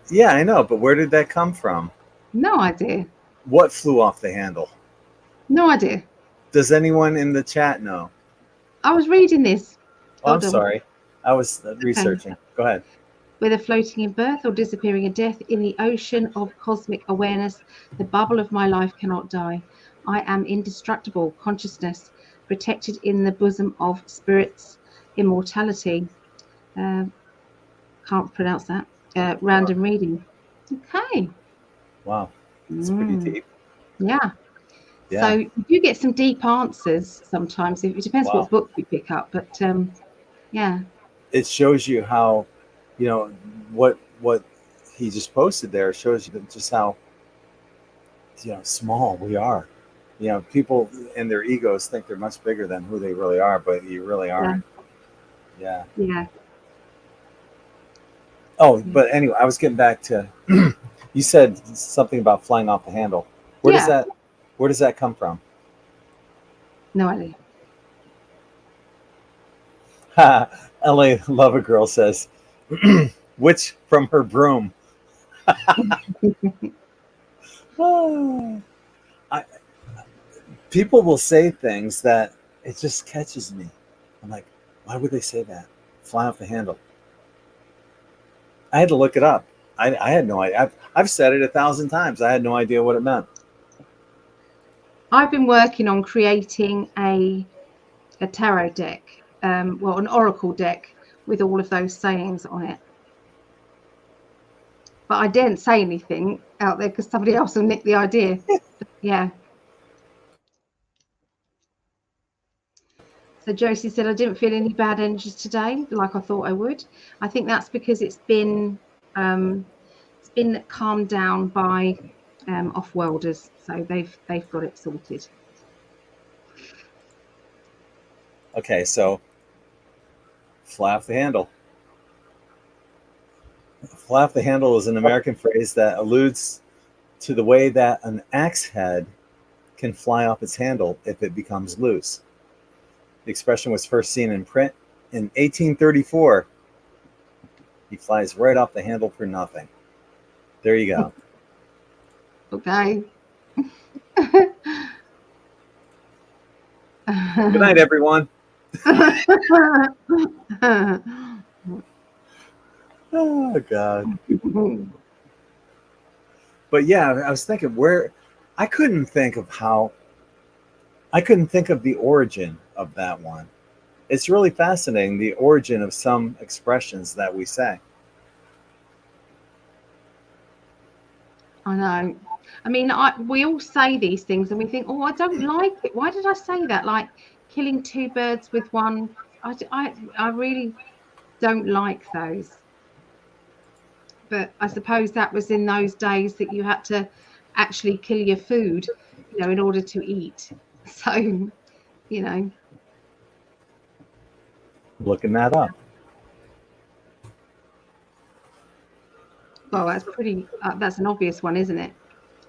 Yeah, I know, but where did that come from? No idea. What flew off the handle? No idea. Does anyone in the chat know? I was reading this. Oh, I'm Hold on. sorry. I was Okay. researching. Go ahead. Whether floating in birth or disappearing in death, in the ocean of cosmic awareness, the bubble of my life cannot die. I am indestructible consciousness, protected in the bosom of spirits, immortality. Can't pronounce that. Random reading. Okay. Wow, it's pretty deep. Yeah. So Yeah. you get some deep answers sometimes. It depends Wow. what book you pick up, but yeah. It shows you how, you know, what he just posted there shows you just how, small we are. People in their egos think they're much bigger than who they really are, but you really aren't. Yeah. Yeah. Oh, but anyway, I was getting back to you said something about flying off the handle. Where does Yeah. that come from? No idea. LA Lover Girl says, which from her broom. I, people will say things that it just catches me. I'm like, why would they say that? Fly off the handle. I had to look it up. I had no idea. I've said it 1,000 times. I had no idea what it meant. I've been working on creating a tarot deck, an oracle deck with all of those sayings on it. But I daren't say anything out there because somebody else will nick the idea. Yeah. So Josie said, I didn't feel any bad energies today, like I thought I would. I think that's because it's been calmed down by off-worlders, so they've got it sorted. Okay, so fly off the handle. Fly off the handle is an American phrase that alludes to the way that an axe head can fly off its handle if it becomes loose. The expression was first seen in print in 1834. He flies right off the handle for nothing. There you go. Okay. Good night, everyone. Oh, God. But yeah, I was thinking I couldn't think of the origin of that one. It's really fascinating, the origin of some expressions that we say. I know. I mean, we all say these things and we think, oh, I don't like it. Why did I say that? Like killing two birds with one. I really don't like those. But I suppose that was in those days that you had to actually kill your food, in order to eat. So, Looking that up. Well, that's an obvious one, isn't it?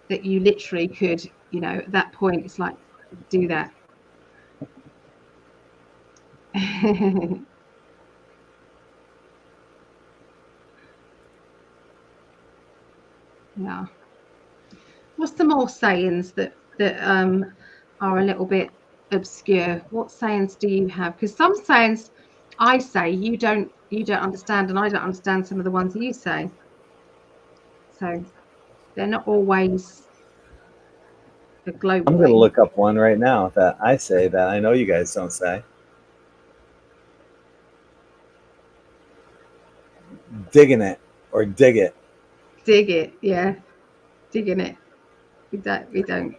That you literally could, at that point, it's like, do that. Yeah. What's the more sayings that are a little bit obscure? What sayings do you have? Because some sayings I say you don't understand, and I don't understand some of the ones that you say. So they're not always a global I'm going to thing. look up one right now that I say that I know you guys don't say. Digging it or dig it. Dig it, yeah. Digging it. We don't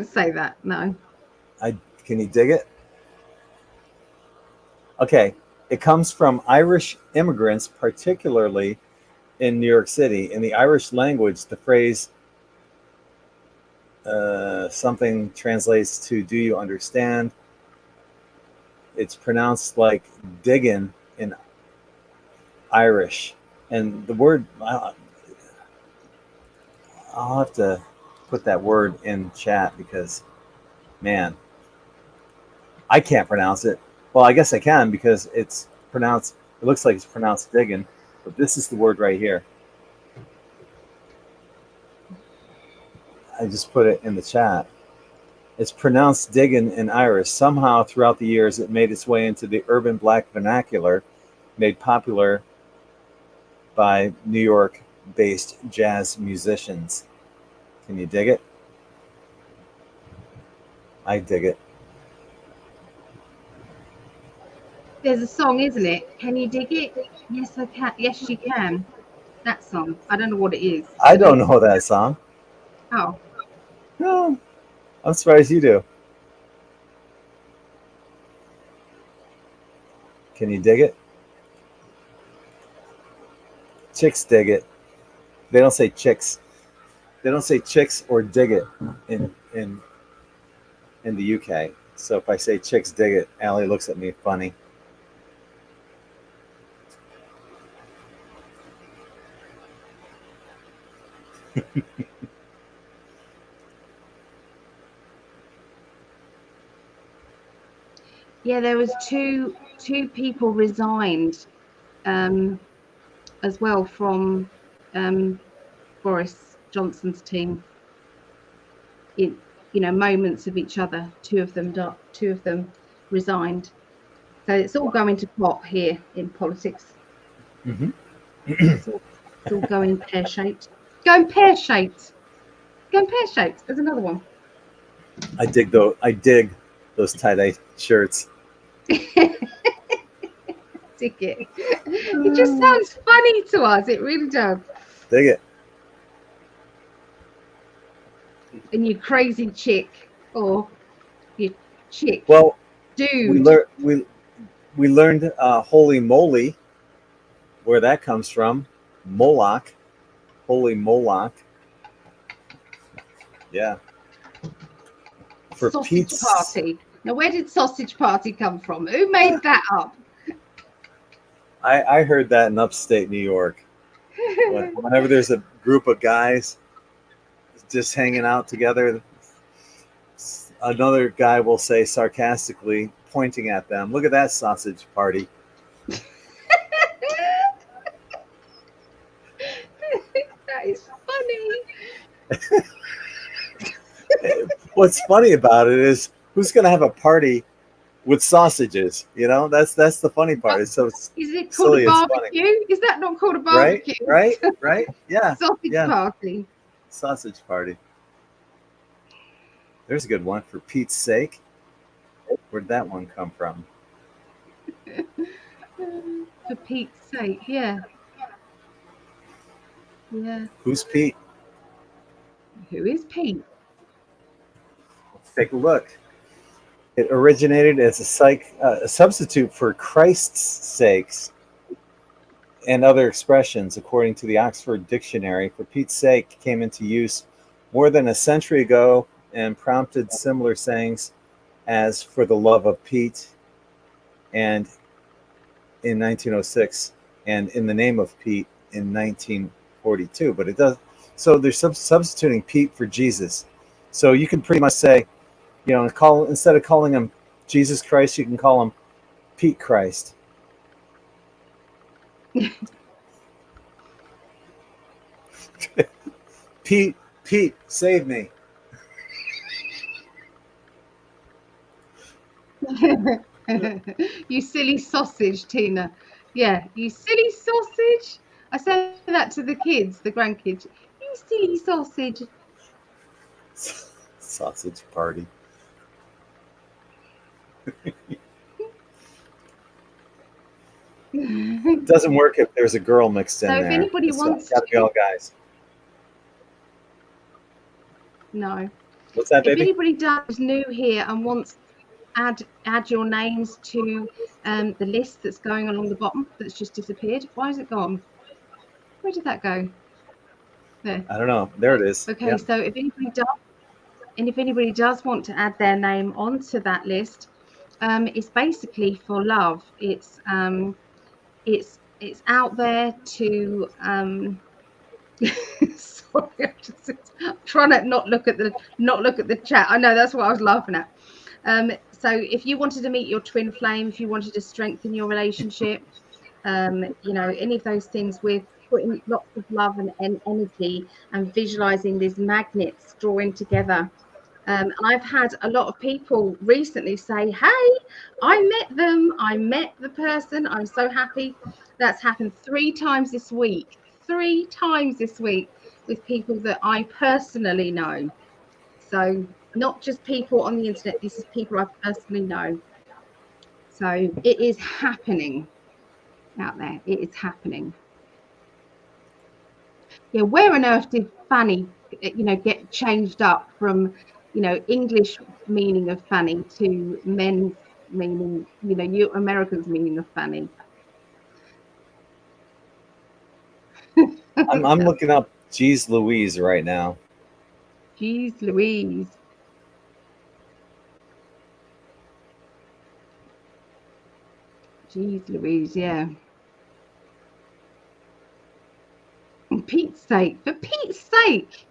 say that, no. Can you dig it? Okay, it comes from Irish immigrants, particularly in New York City. In the Irish language, the phrase something translates to "Do you understand?" It's pronounced like diggin' in Irish, and the word I'll have to put that word in chat because, man, I can't pronounce it. Well, I guess I can because it's pronounced. It looks like it's pronounced diggin, but this is the word right here. I just put it in the chat. It's pronounced diggin in Irish. Somehow, throughout the years, it made its way into the urban black vernacular, made popular by New York-based jazz musicians. Can you dig it? I dig it. There's a song, isn't it? Can you dig it? Yes, I can. Yes, you can. That song. I don't know what it is. I don't know that song. Oh. No, I'm surprised you do. Can you dig it? Chicks dig it. They don't say chicks. They don't say chicks or dig it in the UK. So if I say chicks dig it, Allie looks at me funny. Yeah, there was two people resigned as well from Boris Johnson's team. In moments of each other, two of them resigned. So it's all going to pot here in politics. Mm-hmm. It's all going pear-shaped. Going pear-shaped. Going pear-shaped. There's another one. I dig those tie-dye shirts. Dig it. It just sounds funny to us. It really does. Dig it. And you crazy chick, or you chick. Well, dude. We learned holy moly, where that comes from. Moloch. Holy Moloch. Yeah. For Sausage Pete's party. Now, where did sausage party come from? Who made that up? I heard that in upstate New York. Whenever there's a group of guys just hanging out together, another guy will say sarcastically, pointing at them, "Look at that sausage party." That is funny. What's funny about it is who's going to have a party with sausages? You know, that's the funny part. It's so is it called silly, a barbecue? It's funny. Is that not called a barbecue? Right. Yeah. Sausage party. Sausage party. There's a good one. For Pete's sake. Where'd that one come from? For Pete's sake, yeah. Yeah. Who's Pete? Who is Pete? Let's take a look. It originated as a substitute for Christ's sakes and other expressions, according to the Oxford Dictionary. For Pete's sake came into use more than a century ago and prompted similar sayings as for the love of Pete and in 1906 and in the name of Pete in 1942. But it does, so they're substituting Pete for Jesus. So you can pretty much say, instead of calling him Jesus Christ, you can call him Pete Christ. Pete, save me. You silly sausage, Tina. Yeah, you silly sausage. I say that to the kids, the grandkids. You silly sausage. Sausage party. It doesn't work if there's a girl mixed in there. So if anybody wants to be all guys. No. What's that, baby? If anybody does new here and wants to add your names to the list that's going along the bottom that's just disappeared. Why has it gone? Where did that go? There. I don't know. There it is. Okay, so if anybody does want to add their name onto that list, it's basically for love. It's out there to I'm trying to not look at the chat. I know that's what I was laughing at. So if you wanted to meet your twin flame, if you wanted to strengthen your relationship, you know, any of those things, with putting lots of love and energy and visualizing these magnets drawing together. And I've had a lot of people recently say, hey, I met them, I met the person, I'm so happy. That's happened 3 times this week, 3 times this week, with people that I personally know. So not just people on the internet, this is people I personally know. So it is happening out there. It is happening. Yeah, where on earth did Fanny, you know, get changed up from, you know, English meaning of Fanny to men's meaning, you know, you Americans meaning of Fanny? I'm looking up Geez Louise right now. Jeez Louise. Jeez Louise, yeah. For Pete's sake, for Pete's sake.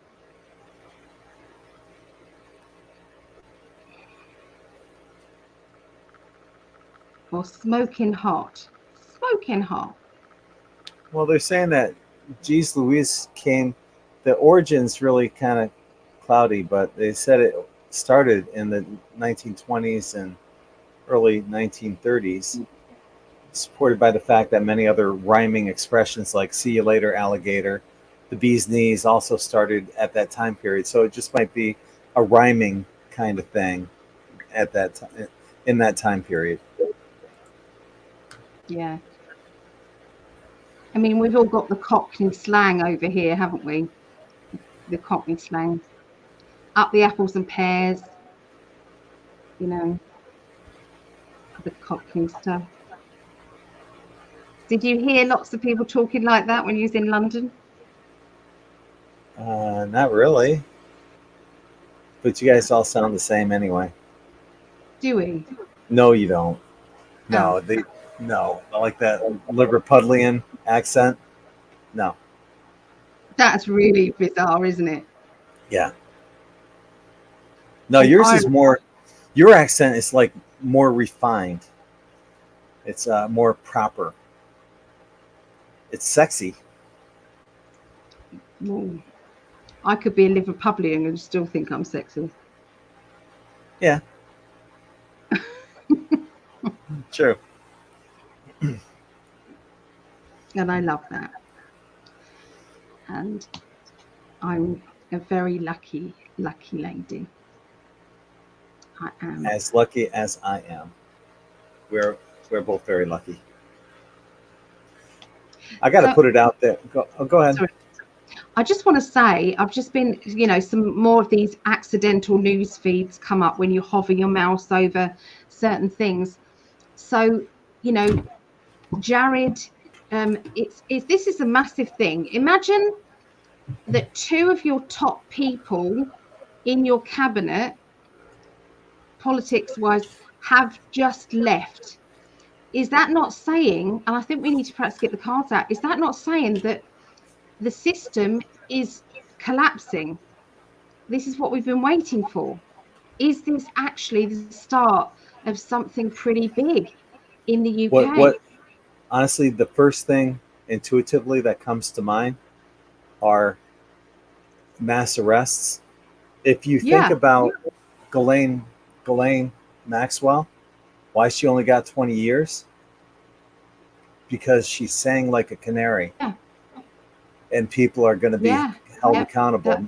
Or smoking hot. Smoking hot. Well, they're saying that Geez Louise came, the origins really kind of cloudy, but they said it started in the 1920s and early 1930s, supported by the fact that many other rhyming expressions like see you later, alligator, the bee's knees also started at that time period. So it just might be a rhyming kind of thing at that time, in that time period. Yeah. I mean, we've all got the Cockney slang over here, haven't we? The Cockney slang. Up the apples and pears, you know, the Cockney stuff. Did you hear lots of people talking like that when you was in London? Not really, but you guys all sound the same anyway. Do we? No, you don't. Oh, No, I like that Liverpudlian accent. No, that's really bizarre, isn't it? yeah, no, And yours is more. Your accent is like more refined. It's more proper. It's sexy. I could be a Liverpudlian and still think I'm sexy. Yeah, true. And I love that. And I'm a very lucky lady. I am. As lucky as I am. We're we're both very lucky. I got to put it out there. Go ahead. Sorry. I just want to say, I've just been, you know, some more of these accidental news feeds come up when you hover your mouse over certain things. So, you know, Jared, this is a massive thing. Imagine that 2 of your top people in your cabinet, politics-wise, have just left. Is that not saying, and I think we need to perhaps get the cards out, is that not saying that the system is collapsing? This is what we've been waiting for. Is this actually the start of something pretty big in the UK? What honestly, the first thing intuitively that comes to mind are mass arrests. If you think about Ghislaine Maxwell, why she only got 20 years? Because she sang like a canary. Yeah. And people are going to be held accountable.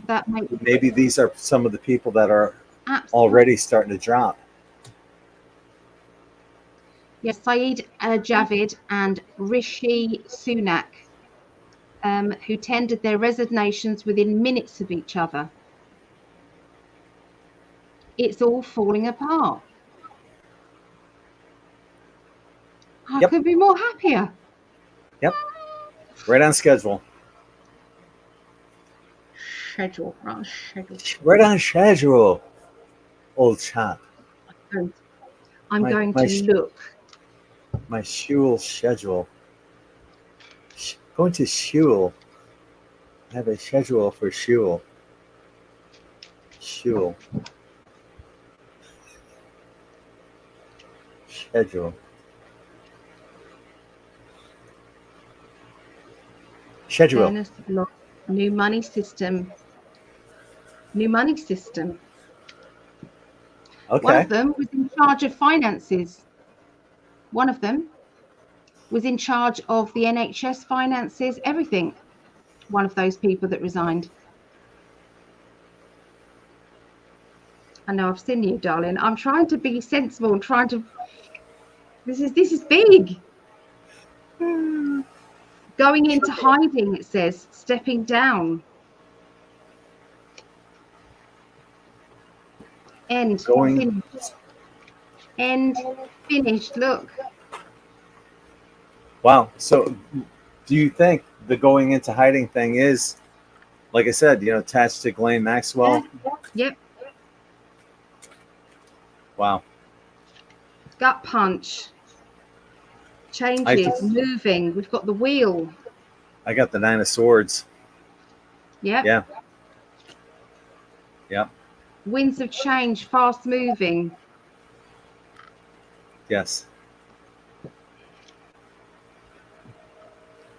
Maybe these are some of the people that are already starting to drop. Yes, Saeed Javid and Rishi Sunak, who tendered their resignations within minutes of each other. It's all falling apart. I could be more happier. Yep. Right on schedule. Right on schedule, old chap. I'm going to look. My shul schedule. Going to shul. have a schedule for shul. Shul. Schedule. Schedule. Fairness, law, new money system. New money system. One Okay. of them was in charge of finances. One of them was in charge of the NHS finances, everything. One of those people that resigned. I know I've seen you, darling. I'm trying to be sensible and trying to. This is big. Going into hiding, it says, stepping down. End. Going. Finished. End. Finished. Look. Wow. So, do you think the going into hiding thing is, like I said, attached to Ghislaine Maxwell? Yeah. Yep. Wow. Gut punch. Changes. Moving. We've got the wheel. I got the Nine of Swords. Yep. Yeah. Yep. Winds of change. Fast moving. Yes.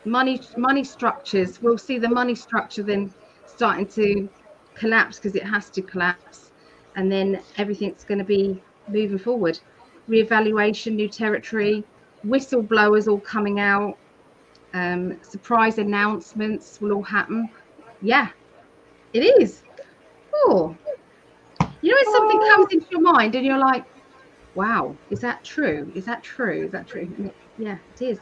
Money structures. We'll see the money structure then starting to collapse because it has to collapse, and then everything's going to be moving forward. Reevaluation, new territory, whistleblowers all coming out, surprise announcements will all happen. Yeah, it is. Oh, when something comes into your mind and you're like, wow, is that true? Is that true? Is that true? Yeah, it is.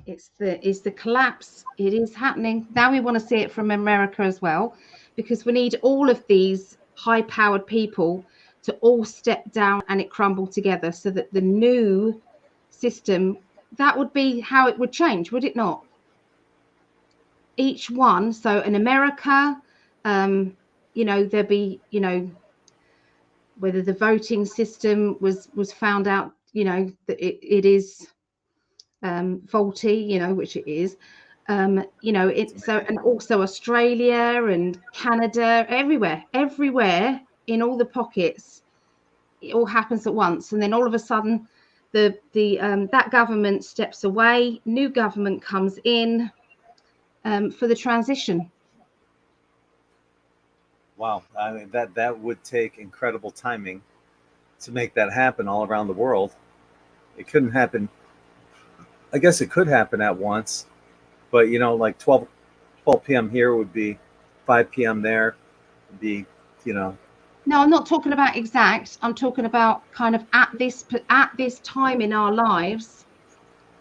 It's the collapse. It is happening. Now we want to see it from America as well, because we need all of these high-powered people to all step down and it crumble together, so that the new system, that would be how it would change, would it not? Each one. So in America, there'd be, whether the voting system was found out, that it is faulty, which it is, so, and also Australia and Canada, everywhere in all the pockets, it all happens at once, and then all of a sudden that government steps away, new government comes in for the transition. Wow. I mean, that would take incredible timing to make that happen all around the world. It couldn't happen. I guess it could happen at once, but like 12 p.m. here would be 5 p.m. there. Would be, No, I'm not talking about exact. I'm talking about kind of at this time in our lives,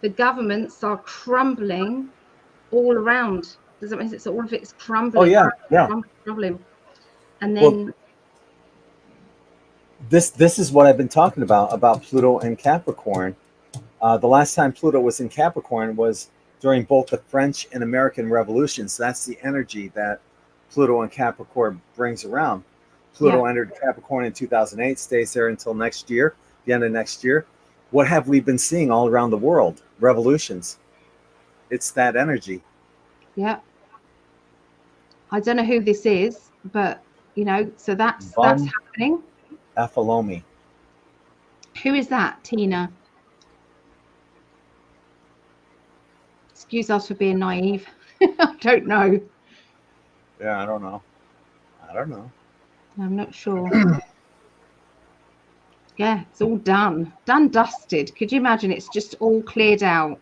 the governments are crumbling all around. Does that mean it's all of it's crumbling? Oh yeah. Crumbling. And then this is what I've been talking about Pluto and Capricorn. The last time Pluto was in Capricorn was during both the French and American revolutions. That's the energy that Pluto and Capricorn brings around. Pluto entered Capricorn in 2008, stays there until next year, the end of next year. What have we been seeing all around the world? Revolutions. It's that energy. Yeah. I don't know who this is, but so that's happening. Apholomi. Who is that, Tina? Excuse us for being naive. I don't know. Yeah, I don't know. I'm not sure. Yeah, it's all done, dusted. Could you imagine? It's just all cleared out.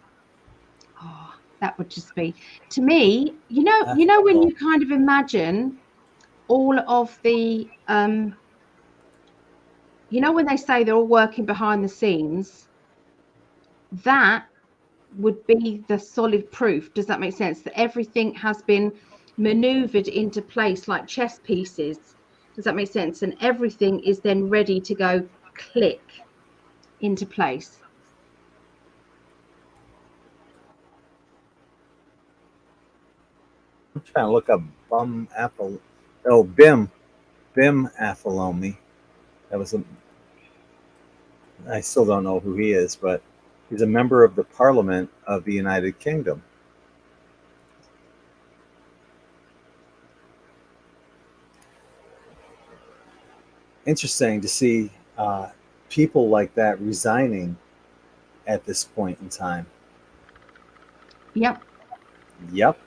Oh, that would just be, to me, when you kind of imagine all of the, when they say they're all working behind the scenes, that would be the solid proof. Does that make sense? That everything has been maneuvered into place like chess pieces. Does that make sense? And everything is then ready to go click into place. I'm trying to look up Bim Apholomi. I still don't know who he is, but He's a member of the Parliament of the United Kingdom. Interesting to see people like that resigning at this point in time. Yep. Yep.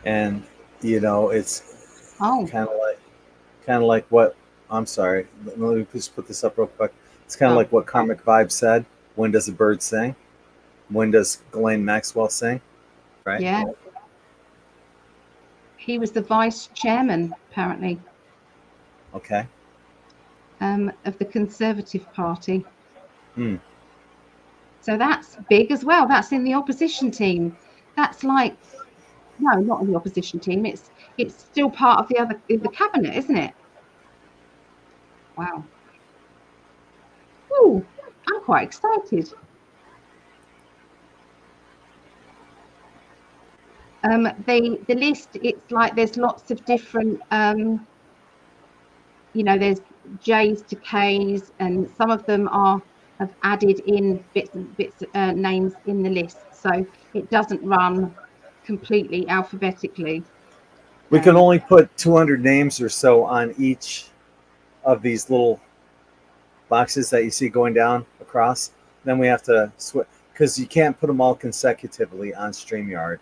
And it's Oh. kind of like what I'm sorry. Let me just put this up real quick. It's kind of like what Karmic Vibe said. When does a bird sing? When does Ghislaine Maxwell sing? Right? Yeah. He was the vice chairman, apparently. Okay. Of the Conservative Party. Hmm. So that's big as well. That's in the opposition team. That's like, no, not in the opposition team. It's still part of the cabinet, isn't it? Wow. Ooh, I'm quite excited. The list, it's like there's lots of different, there's J's to K's, and some of them have added in bits names in the list, so it doesn't run completely alphabetically. We can only put 200 names or so on each of these little boxes that you see going down across. Then we have to switch because you can't put them all consecutively on StreamYard.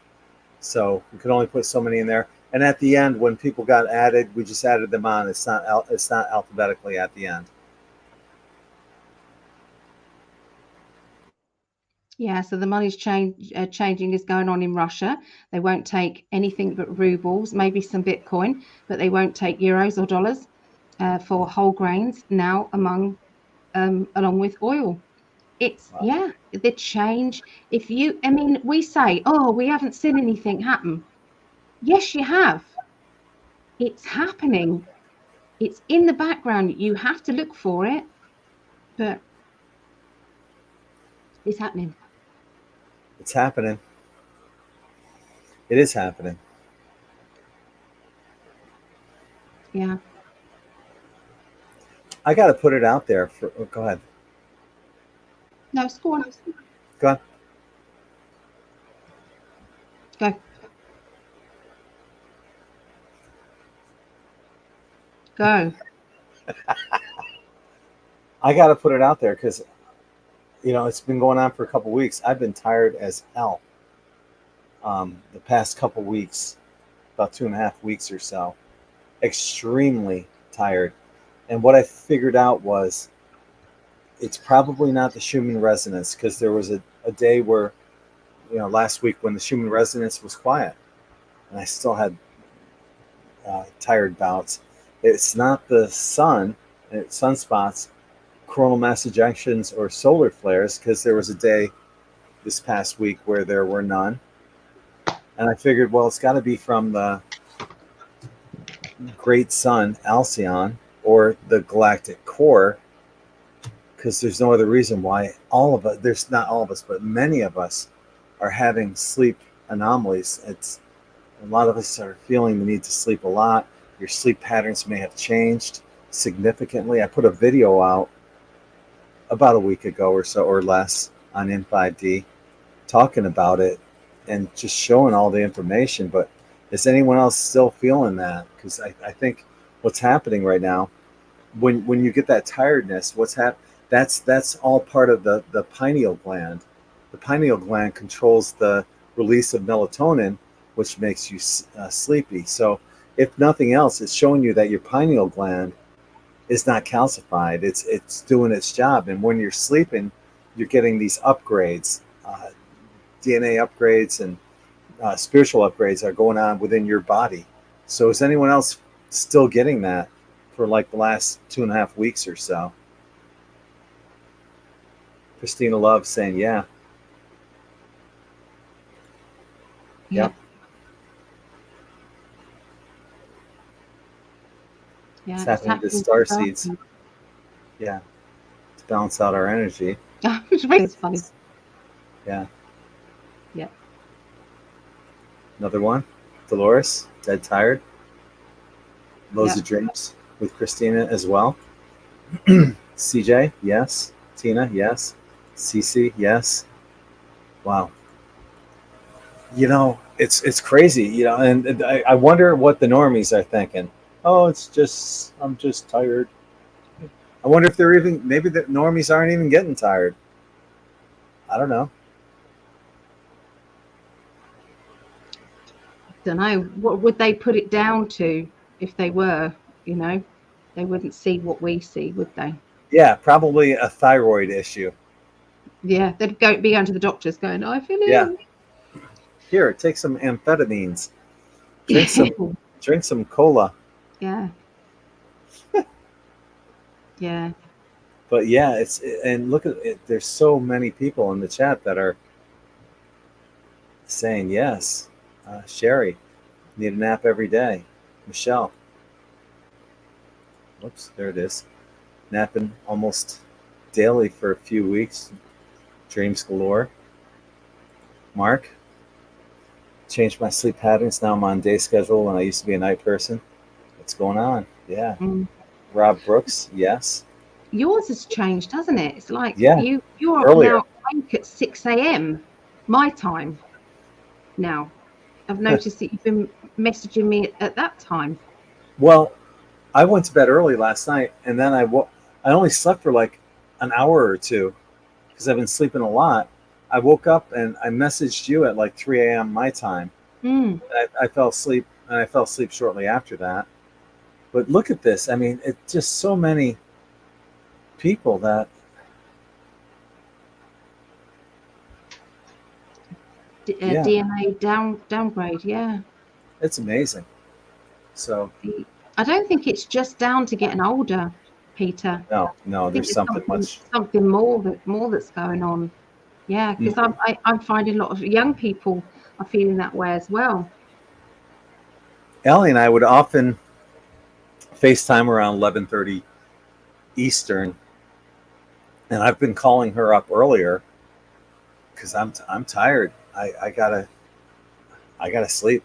So we could only put so many in there. And at the end, when people got added, we just added them on. It's not alphabetically at the end. Yeah, so the money's changing is going on in Russia. They won't take anything but rubles, maybe some Bitcoin, but they won't take euros or dollars for whole grains now along with oil. It's, wow. Yeah, the change. We say, oh, we haven't seen anything happen. Yes, you have. It's happening. It's in the background. You have to look for it, but it's happening. It's happening. It is happening. Yeah. I got to put it out there for. Oh, go ahead. No, go on. Go on. Go. Go. I got to put it out there because, it's been going on for a couple weeks. I've been tired as hell. The past couple weeks, about 2.5 weeks or so, extremely tired. And what I figured out was it's probably not the Schumann resonance because there was a day where, last week when the Schumann resonance was quiet and I still had tired bouts. It's not the sun, sunspots, coronal mass ejections, or solar flares because there was a day this past week where there were none. And I figured, well, it's got to be from the great sun, Alcyon, or the galactic core, because there's no other reason why there's not all of us, but many of us are having sleep anomalies. A lot of us are feeling the need to sleep a lot. Your sleep patterns may have changed significantly. I put a video out about a week ago or so, or less, on N5D talking about it and just showing all the information. But is anyone else still feeling that? Because I think what's happening right now, when you get that tiredness, that's all part of the pineal gland. The pineal gland controls the release of melatonin, which makes you sleepy. So if nothing else, it's showing you that your pineal gland is not calcified. It's doing its job. And when you're sleeping, you're getting these upgrades, DNA upgrades and spiritual upgrades are going on within your body. So is anyone else still getting that for like the last 2.5 weeks or so? Christina Love saying, yeah. Yep. Yeah, it's happening to star seeds. Yeah. To balance out our energy. It's funny. Yeah. Yeah. Another one. Dolores, Dead Tired. Loads of dreams with Christina as well. CJ, yes. Tina, yes. Cece, yes. Wow. It's crazy. And I wonder what the normies are thinking. Oh, I'm just tired. I wonder if they're even maybe the normies aren't even getting tired. I don't know. Don't know. What would they put it down to if they were? You know, they wouldn't see what we see, would they? Yeah, probably a thyroid issue. Yeah, they'd be going to the doctors, going, "I feel Yeah. ill." Here, take some amphetamines. Drink some drink some cola. Yeah, yeah. But yeah, and look at it. There's so many people in the chat that are saying yes. Sherry, need a nap every day. Michelle, whoops, there it is. Napping almost daily for a few weeks. Dreams galore. Mark, changed my sleep patterns. Now I'm on day schedule when I used to be a night person. What's going on? Yeah. Mm. Rob Brooks, yes. Yours has changed, hasn't it? It's like Yeah, you're earlier. now awake at 6 a.m. my time now. I've noticed that you've been messaging me at that time. Well, I went to bed early last night, and then I only slept for like an hour or two because I've been sleeping a lot. I woke up and I messaged you at like 3 a.m. my time. Mm. I fell asleep, and I fell asleep shortly after that. But look at this. I mean, it's just so many people that, yeah, DNA downgrade. Yeah, it's amazing. So, I don't think it's just down to getting older, Peter. no, I no, think there's there's something much. something more that's going on. Yeah, because Mhm. I'm finding a lot of young people are feeling that way as well. Ellie and I would often FaceTime around 11:30 Eastern, and I've been calling her up earlier because I'm tired. I gotta sleep,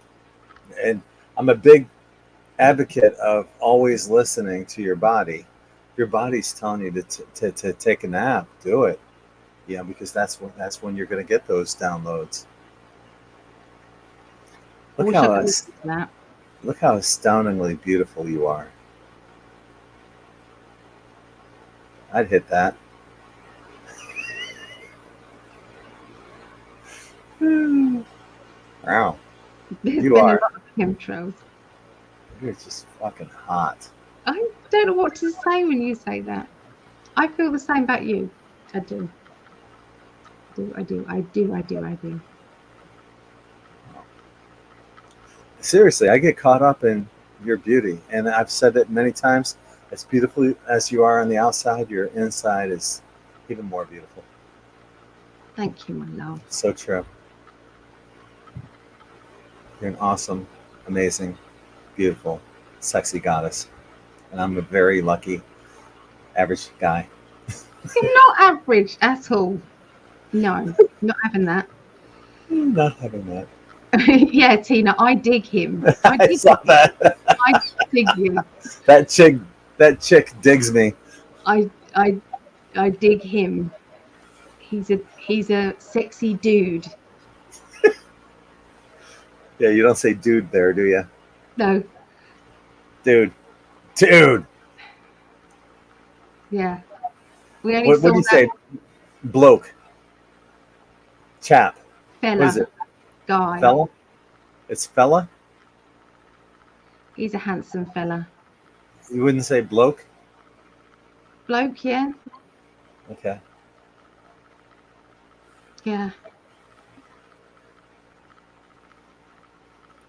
and I'm a big advocate of always listening to your body. Your body's telling you to take a nap. Do it, yeah, because that's when you're gonna get those downloads. I Look wish I how could listen to that. look how astoundingly beautiful you are. I'd hit that. Wow, There's you been a are. lot of chemtrails. You're just fucking hot. I don't know what to say when you say that. I feel the same about you. I do. I do. Seriously, I get caught up in your beauty, and I've said it many times. As beautiful as you are on the outside, your inside is even more beautiful. Thank you, my love. So true. You're an awesome, amazing, beautiful, sexy goddess, and I'm a very lucky, average guy. You're not average at all. No, not having that. Not having that. Yeah, Tina, I dig him. I I dig saw you. that. I dig you. That chick. That chick digs me. I I I dig him. He's a sexy dude. Yeah, you don't say dude there, do you? No, Dude, dude. yeah. We only What saw do you that say? Bloke, chap. What is fella it? guy. Fella? It's fella. He's a handsome fella. You wouldn't say bloke. Bloke, yeah, Okay. yeah.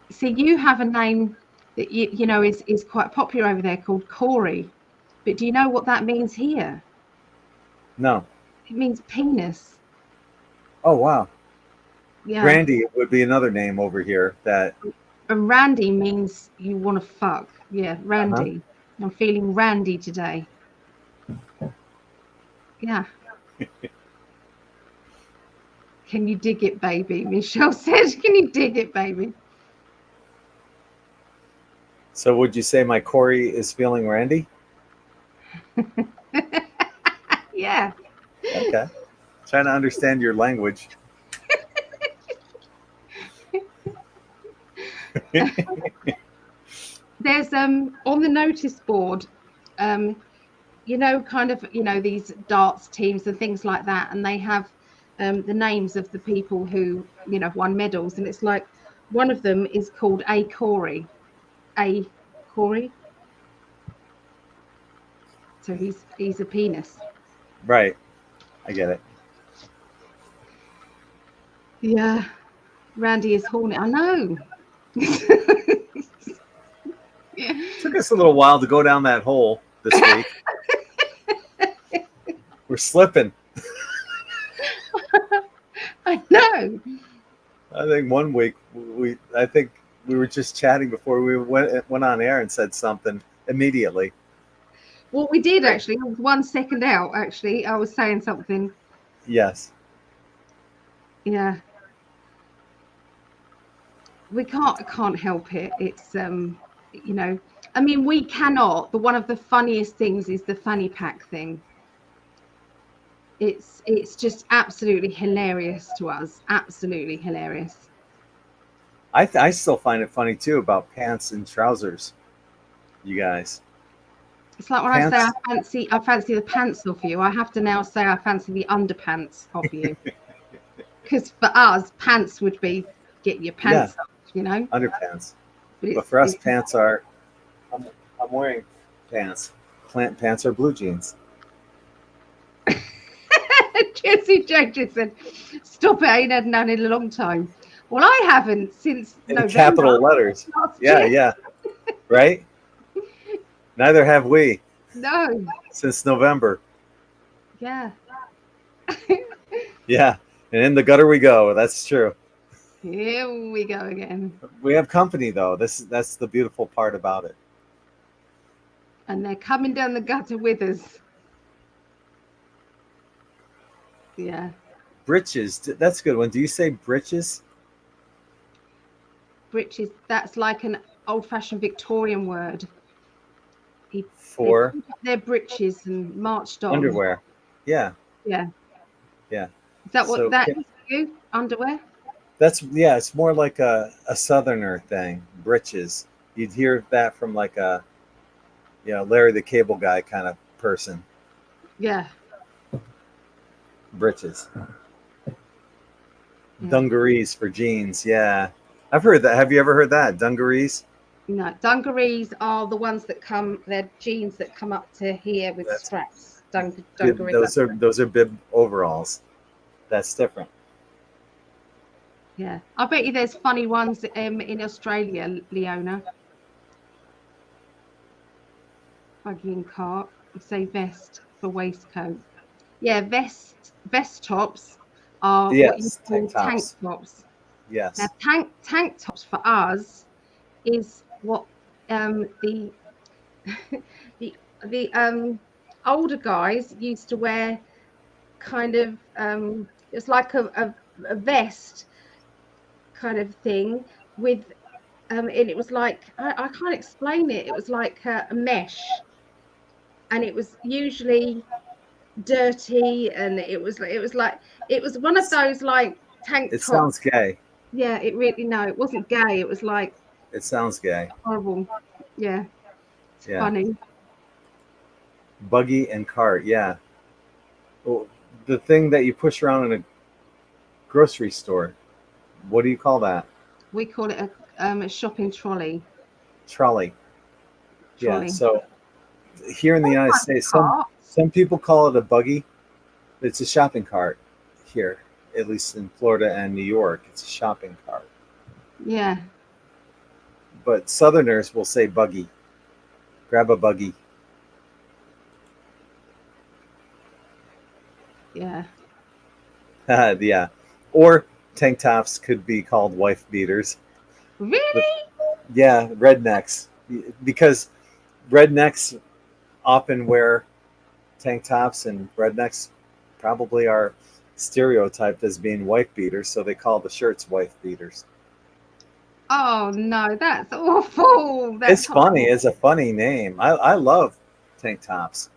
See, you have a name that you know is quite popular over there called Corey. But do you know what that means here? No. It means penis. Oh wow. Yeah. Randy would be another name over here. That. And Randy means you want to fuck. Yeah, Uh huh. Randy. I'm feeling randy today. Yeah. Can you dig it, baby? Michelle says, can you dig it, baby? So would you say my Corey is feeling Randy? Okay. Trying to understand your language. There's on the notice board, you know, kind of, you know, these darts teams and things like that, and they have the names of the people who, you know, won medals, and it's like one of them is called A. Corey. A. Corey. So he's a penis. Right. I get it. Yeah. Randy is horny. I know. Took us a little while to go down that hole this week. We're slipping. I know. I think one week I think we were just chatting before we went on air and said something immediately. Well, we did actually. 1 second out. Actually, I was saying something. Yes. Yeah. We can't help it. It's you know, I mean, we cannot. But one of the funniest things is the fanny pack thing. It's just absolutely hilarious to us. Absolutely hilarious. I still find it funny too about pants and trousers. You guys. It's like when Pants. I say I fancy the pants off you, I have to now say I fancy the underpants off you. Because for us, pants would be get your pants up, you know. Underpants. But for us, pants are. I'm wearing pants. Pants are blue jeans. Jesse Jenkins said, "Stop it! I ain't had none in a long time." Well, I haven't since In November. capital letters. Yeah, yeah. Right? Neither have we. No. Since November. Yeah. Yeah. And in the gutter we go. That's true. Here we go again. We have company though. That's the beautiful part about it. And they're coming down the gutter with us. Yeah. Britches. That's a good one. Do you say britches? Britches. That's like an old-fashioned Victorian word. For their britches and marched on. Underwear. Yeah. Yeah. Yeah. Is that what that is for you? Underwear? That's it's more like a southerner thing. Britches. You'd hear that from like a Larry the Cable Guy kind of person. Yeah. Britches. Dungarees for jeans. Yeah. I've heard that. Have you ever heard that? Dungarees? No, dungarees are the ones that come. They're jeans that come up to here with straps. Dungarees. Those are bib overalls. That's different. Yeah, I bet you there's funny ones in Australia, Leona. Buggy and cart. You say vest for waistcoat. Yeah, vest tops are what you call tank tops. Yes. Now tank tops for us is what the older guys used to wear, kind of it's like a vest kind of thing with and it was like I can't explain it. It was like a mesh, and it was usually dirty, and it was one of those like tank tops. It sounds gay. Yeah, it wasn't gay. It was like, it sounds gay. Horrible. Yeah. It's funny. Buggy and cart, yeah. Well, the thing that you push around in a grocery store, what do you call that? We call it a shopping trolley. Trolley. Yeah. So here in the United States, some people call it a buggy. It's a shopping cart here, at least in Florida and New York. It's a shopping cart. Yeah. But Southerners will say buggy. Grab a buggy. Yeah. Yeah. Or tank tops could be called wife beaters. Really? Yeah, rednecks. Because rednecks often wear tank tops, and rednecks probably are stereotyped as being wife beaters, so they call the shirts wife beaters. Oh no, that's awful. It's funny. It's a funny name. I love tank tops.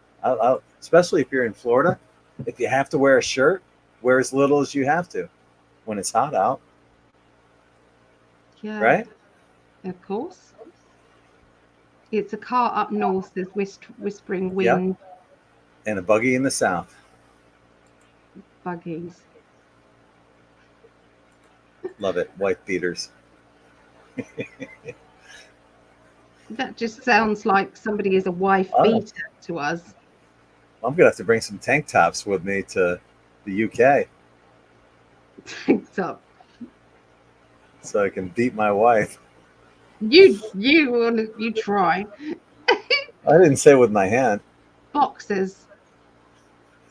Especially if you're in Florida. If you have to wear a shirt, wear as little as you have to when it's hot out, Yeah, right? of course. It's a car up north. There's whispering Yep. wind, And a buggy in the south. buggies. Love it. Wife beaters. That just sounds like somebody is a wife Oh, beater to us. I'm gonna have to bring some tank tops with me to the UK Tanked up. so I can beat my wife. You try. I didn't say with my hand. Boxers.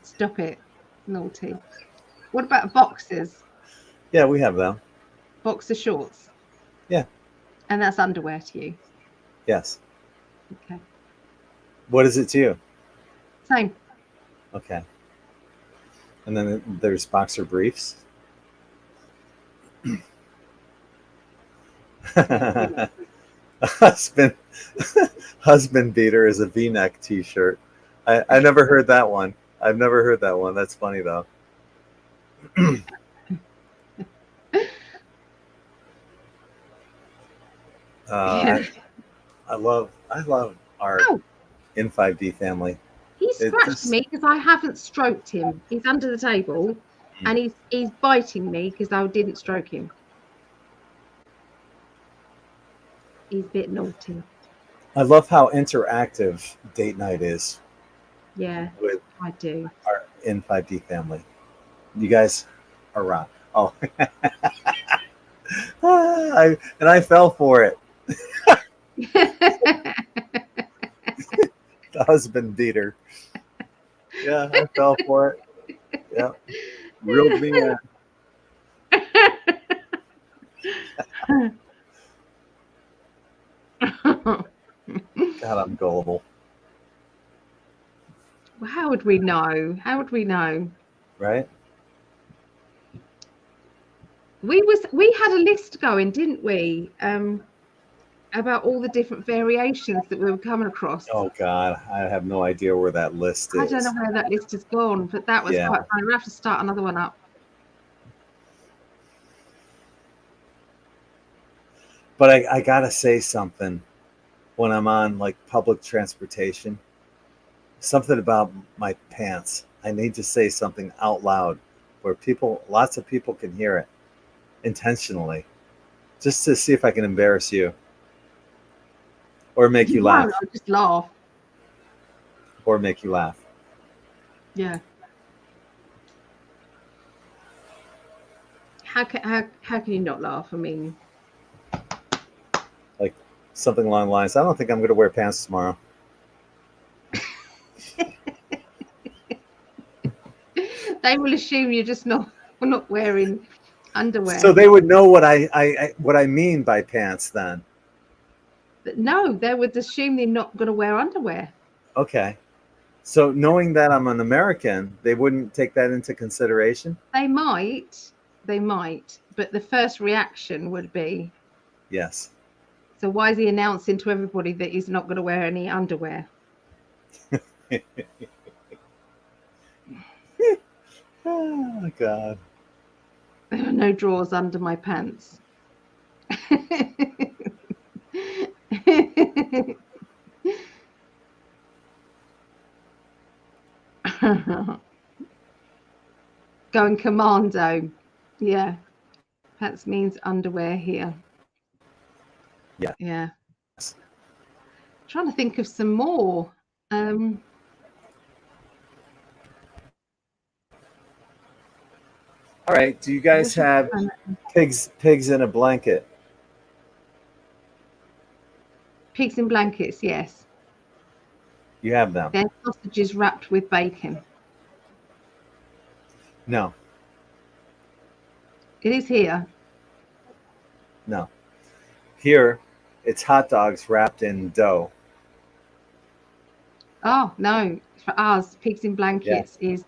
Stop it. Naughty. What about boxers? Yeah, we have them. Boxer shorts. Yeah. And that's underwear to you. Yes. Okay. What is it to you? Same. Okay. And then there's boxer briefs. husband husband beater is a V-neck T-shirt. I never heard that one. I've never heard that one. That's funny though. Yeah. I love our Oh, in5D family. he It scratched just me because I haven't stroked him. He's under the table and he's biting me because I didn't stroke him. He's a bit naughty. I love how interactive date night is Yeah, with I do. our in5D family. You guys are rock. Oh, I fell for it. The husband beater. Yeah, I fell for it. Yeah, reeled me in. God, I'm gullible. Well, how would we know? How would we know? Right? We had a list going, didn't we? About all the different variations that we were coming across. Oh God, I have no idea where that list I don't know is. where that list has gone, but that was Yeah. quite fun. We'll have to start another one up. But I gotta say something when I'm on like public transportation. Something about my pants. I need to say something out loud where lots of people can hear it intentionally, just to see if I can embarrass you or make you laugh. I'll just laugh. Or make you laugh. Yeah. How can you not laugh? I mean, Like something along the lines. I don't think I'm going to wear pants tomorrow. they will assume you're just not wearing underwear. So they would know what I mean by pants then. But no, they would assume they're not going to wear underwear. Okay. So knowing that I'm an American, they wouldn't take that into consideration? They might, but the first reaction would be, Yes. so why is he announcing to everybody that he's not going to wear any underwear? Oh God. There are no drawers under my pants. Going commando. Yeah. Pants means underwear here. Yeah. Yeah. Trying to think of some more. All right. Do you guys have pigs in a blanket? Pigs in blankets, yes. You have them? They're sausages wrapped with bacon. No. It is here. No. Here, it's hot dogs wrapped in dough. Oh, no. For us, pigs in blankets is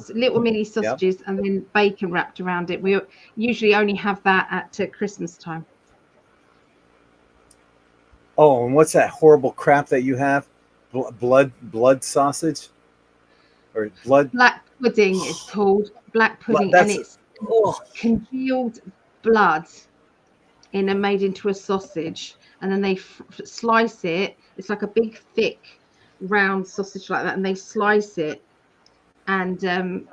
little mini sausages and then bacon wrapped around it. We usually only have that at Christmas time. Oh, and what's that horrible crap that you have? Blood sausage? or blood. Black pudding is called black pudding, and That's it's oh, congealed blood made into a sausage, and then they slice it. It's like a big, thick, round sausage like that, and they slice it. And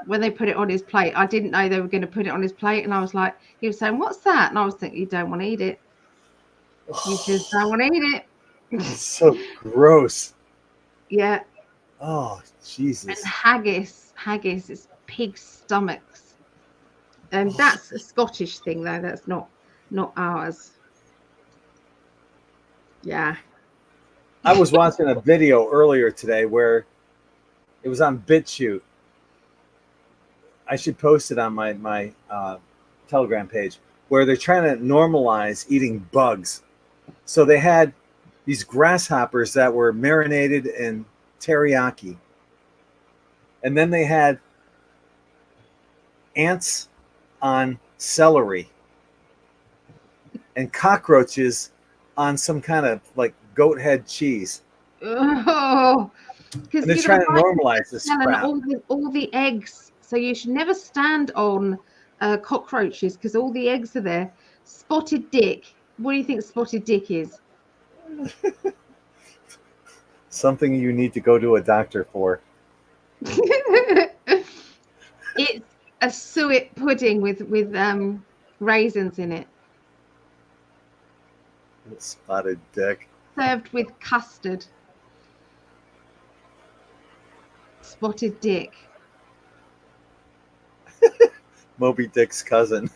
when they put it on his plate, I didn't know they were going to put it on his plate, and I was like, he was saying, "What's that?" And I was thinking, "You don't want to eat it. You just don't want to eat it." it's so gross. Yeah. Oh And Jesus. haggis is pig stomachs. That's a Scottish thing, though. That's not ours. Yeah. I was watching a video earlier today where it was on BitChute. I should post it on my Telegram page, where they're trying to normalize eating bugs. So they had these grasshoppers that were marinated in teriyaki, and then they had ants on celery and cockroaches on some kind of like goat head cheese. Oh, And because they're trying to normalize this and crap. all the eggs. So you should never stand on cockroaches because all the eggs are there. Spotted dick. What do you think spotted dick is? Something you need to go to a doctor for. It's a suet pudding with raisins in it, Spotted dick. served with custard. Spotted dick. Moby Dick's cousin.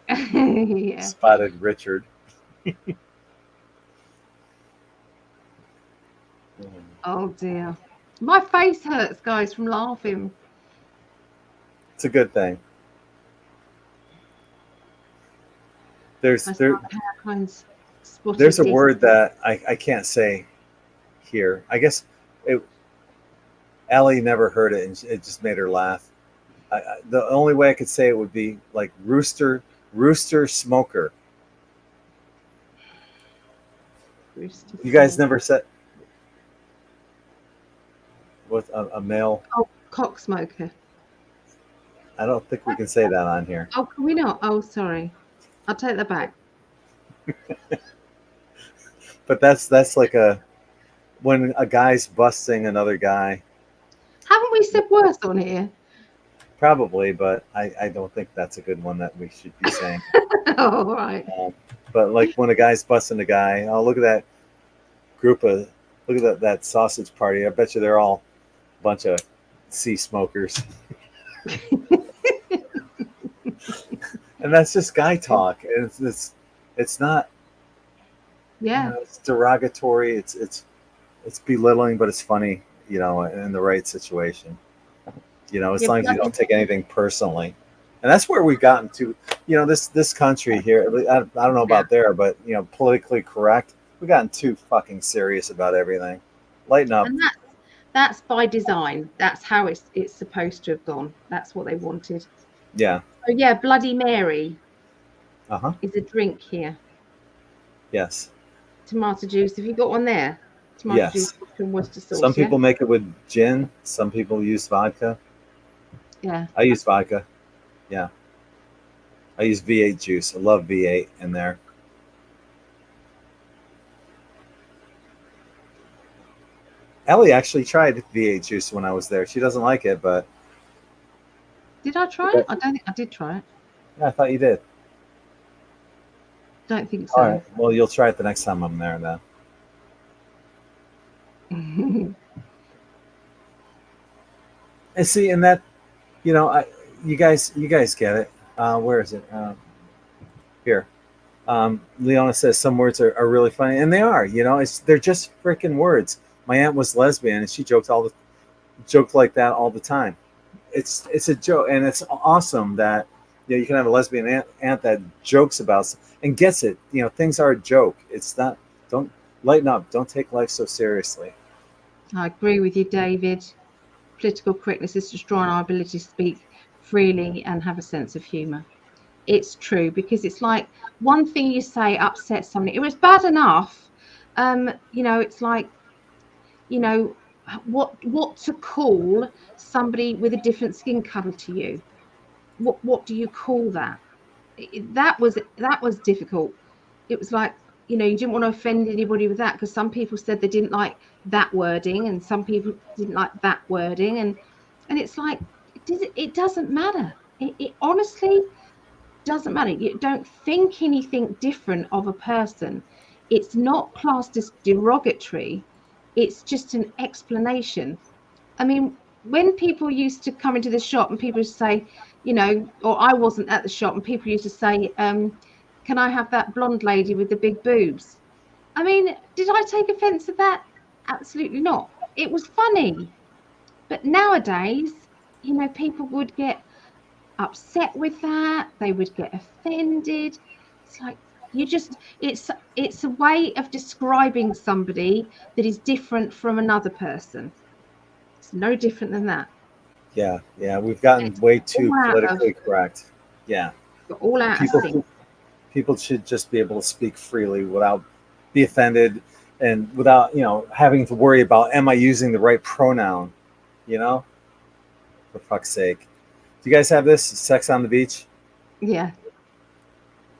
Yeah. Spotted Richard. Oh dear. My face hurts, guys, from laughing. It's a good thing. There's a word that I can't say here. I guess Allie never heard it, and it just made her laugh. The only way I could say it would be like rooster smoker. You guys never said what a male. Oh, cock smoker. I don't think we can say that on here. Oh, can we not? Oh, sorry. I'll take that back. But that's like when a guy's busting another guy. Haven't we said worse on here? Probably, but I don't think that's a good one that we should be saying. Oh, right. But like when a guy's busting a guy, oh, look at that group of, look at that sausage party. I bet you they're all a bunch of sea smokers. And that's just guy talk. And it's not, Yeah. it's derogatory. It's belittling, but it's funny, in the right situation. As long as you don't take anything personally. And that's where we've gotten to, this country here. I don't know about there, but politically correct. We've gotten too fucking serious about everything. Lighten up. And that's by design. That's how it's supposed to have gone. That's what they wanted. Yeah. So yeah, Bloody Mary Uh-huh. is a drink here. Yes. Tomato juice. Have you got one there? Tomato juice and Worcester sauce. Some people make it with gin. Some people use vodka. Yeah. I use vodka. Yeah. I use V8 juice. I love V8 in there. Ellie actually tried V8 juice when I was there. She doesn't like it, but... Did I try it? I don't think I did try it. Yeah, I thought you did. Don't think so. All right. Well, you'll try it the next time I'm there then. And see, and that, you guys get it. Where is it? Here. Leona says some words are really funny, and they are. They're just freaking words. My aunt was lesbian, and she joked like that all the time. It's a joke, and it's awesome that you can have a lesbian aunt that jokes about and gets it. Things are a joke. It's not. Don't lighten up. Don't take life so seriously. I agree with you, David. Political correctness is destroying our ability to speak freely and have a sense of humour. it's true, because it's like one thing you say upsets somebody. It was bad enough, it's like, what to call somebody with a different skin color to you. What do you call that? That was difficult. It was like, you didn't want to offend anybody with that, because some people said they didn't like that wording, and some people didn't like that wording, and it's like, it doesn't matter. It honestly doesn't matter. You don't think anything different of a person. It's not classed as derogatory. It's just an explanation. I mean, when people used to come into the shop and people used to say, or I wasn't at the shop and people used to say, can I have that blonde lady with the big boobs? I mean, did I take offense at that? Absolutely not. It was funny. But nowadays, people would get upset with that. They would get offended. It's like, it's a way of describing somebody that is different from another person. It's no different than that. Yeah, we've gotten It's way all too out of politically correct. Yeah, all out of sync. People should just be able to speak freely without be offended, and without having to worry about, am I using the right pronoun? For fuck's sake. Do you guys have this? Sex on the beach? Yeah.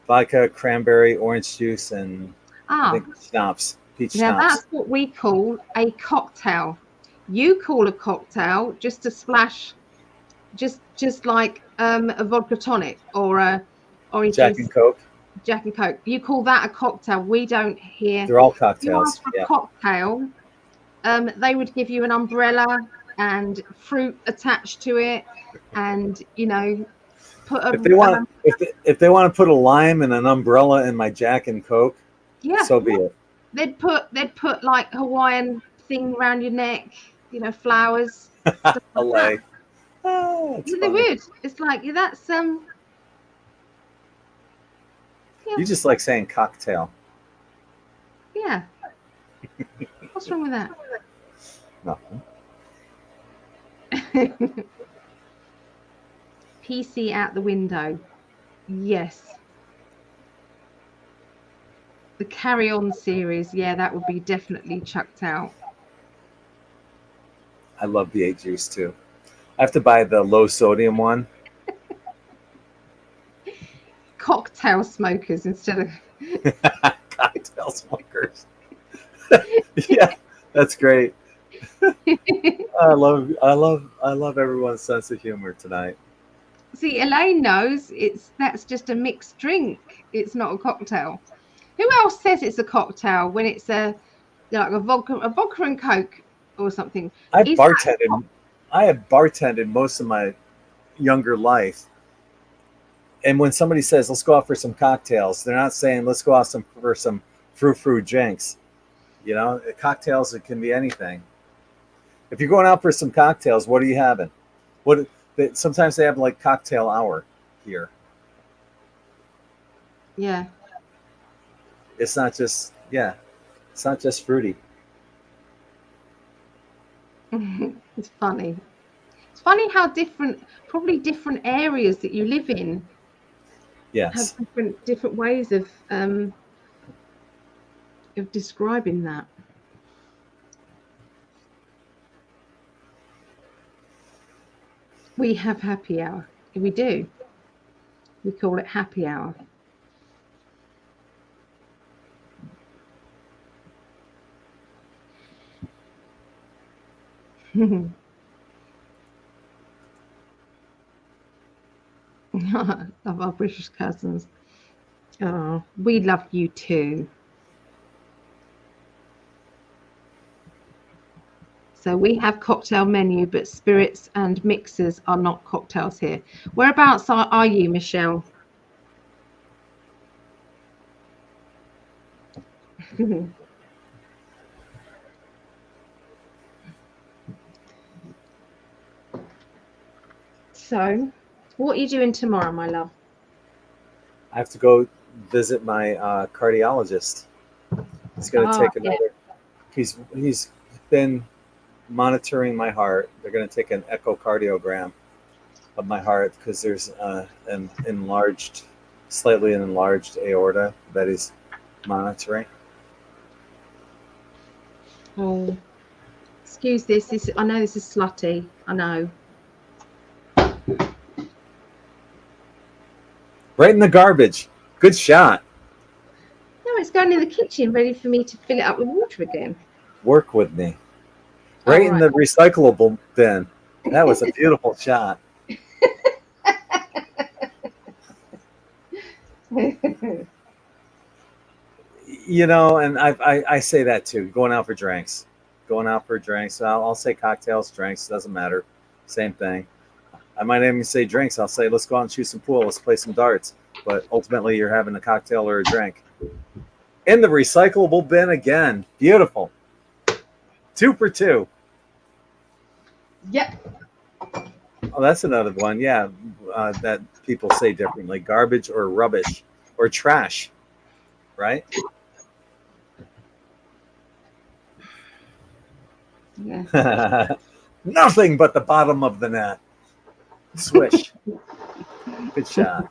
Vodka, cranberry, orange juice, and I think schnapps. Peach Now schnapps. that's what we call a cocktail. You call a cocktail just a splash, just like a vodka tonic or a orange Jack juice, and Coke. Jack and Coke. You call that a cocktail. We don't here. They're all You cocktails. ask for Yeah. a cocktail, they would give you an umbrella and fruit attached to it, and put a. If they want to put a lime and an umbrella in my Jack and Coke, Yeah. so be it. They'd put like Hawaiian thing around your neck, flowers. Stuff like LA. that. Oh, They funny. would. It's like, that's yeah. You just like saying cocktail. Yeah. What's wrong with that? Nothing. PC out the window. Yes. The Carry On series, yeah, that would be definitely chucked out. I love V8 juice too. I have to buy the low sodium one. Cocktail smokers instead of Cocktail smokers. Yeah, that's great. I love everyone's sense of humor tonight. See, Elaine knows that's just a mixed drink. It's not a cocktail. Who else says it's a cocktail when it's a vodka and Coke or something? I have bartended most of my younger life. And when somebody says, let's go out for some cocktails, they're not saying, let's go out for some frou-frou drinks. Cocktails, it can be anything. If you're going out for some cocktails, what are you having? Sometimes they have like cocktail hour here. Yeah. It's not just fruity. It's funny. It's funny how probably different areas that you live in Yes. have different ways of describing that. We have happy hour. We do. We call it happy hour. Of our British cousins. Oh, we love you too. So we have cocktail menu, but spirits and mixers are not cocktails here. Whereabouts are you, Michelle? So, what are you doing tomorrow, my love? I have to go visit my cardiologist. He's going to take another. Yeah. He's been monitoring my heart. They're going to take an echocardiogram of my heart because there's an enlarged slightly enlarged aorta that he's monitoring. Oh, excuse this. I know this is slutty. I know. Right in the garbage. Good shot. No, it's going in the kitchen, ready for me to fill it up with water again. Work with me. Oh, Right all in right. the recyclable bin. That was a beautiful shot. You know, and I say that too. Going out for drinks, going out for drinks. I'll say cocktails, drinks, doesn't matter. Same thing. I might even say drinks. I'll say let's go out and shoot some pool. Let's play some darts. But ultimately, you're having a cocktail or a drink. In the recyclable bin again. Beautiful. 2 for 2. Yep. Oh, that's another one. Yeah, that people say differently: garbage or rubbish or trash. Right? Yeah. Nothing but the bottom of the net. Swish. Good shot.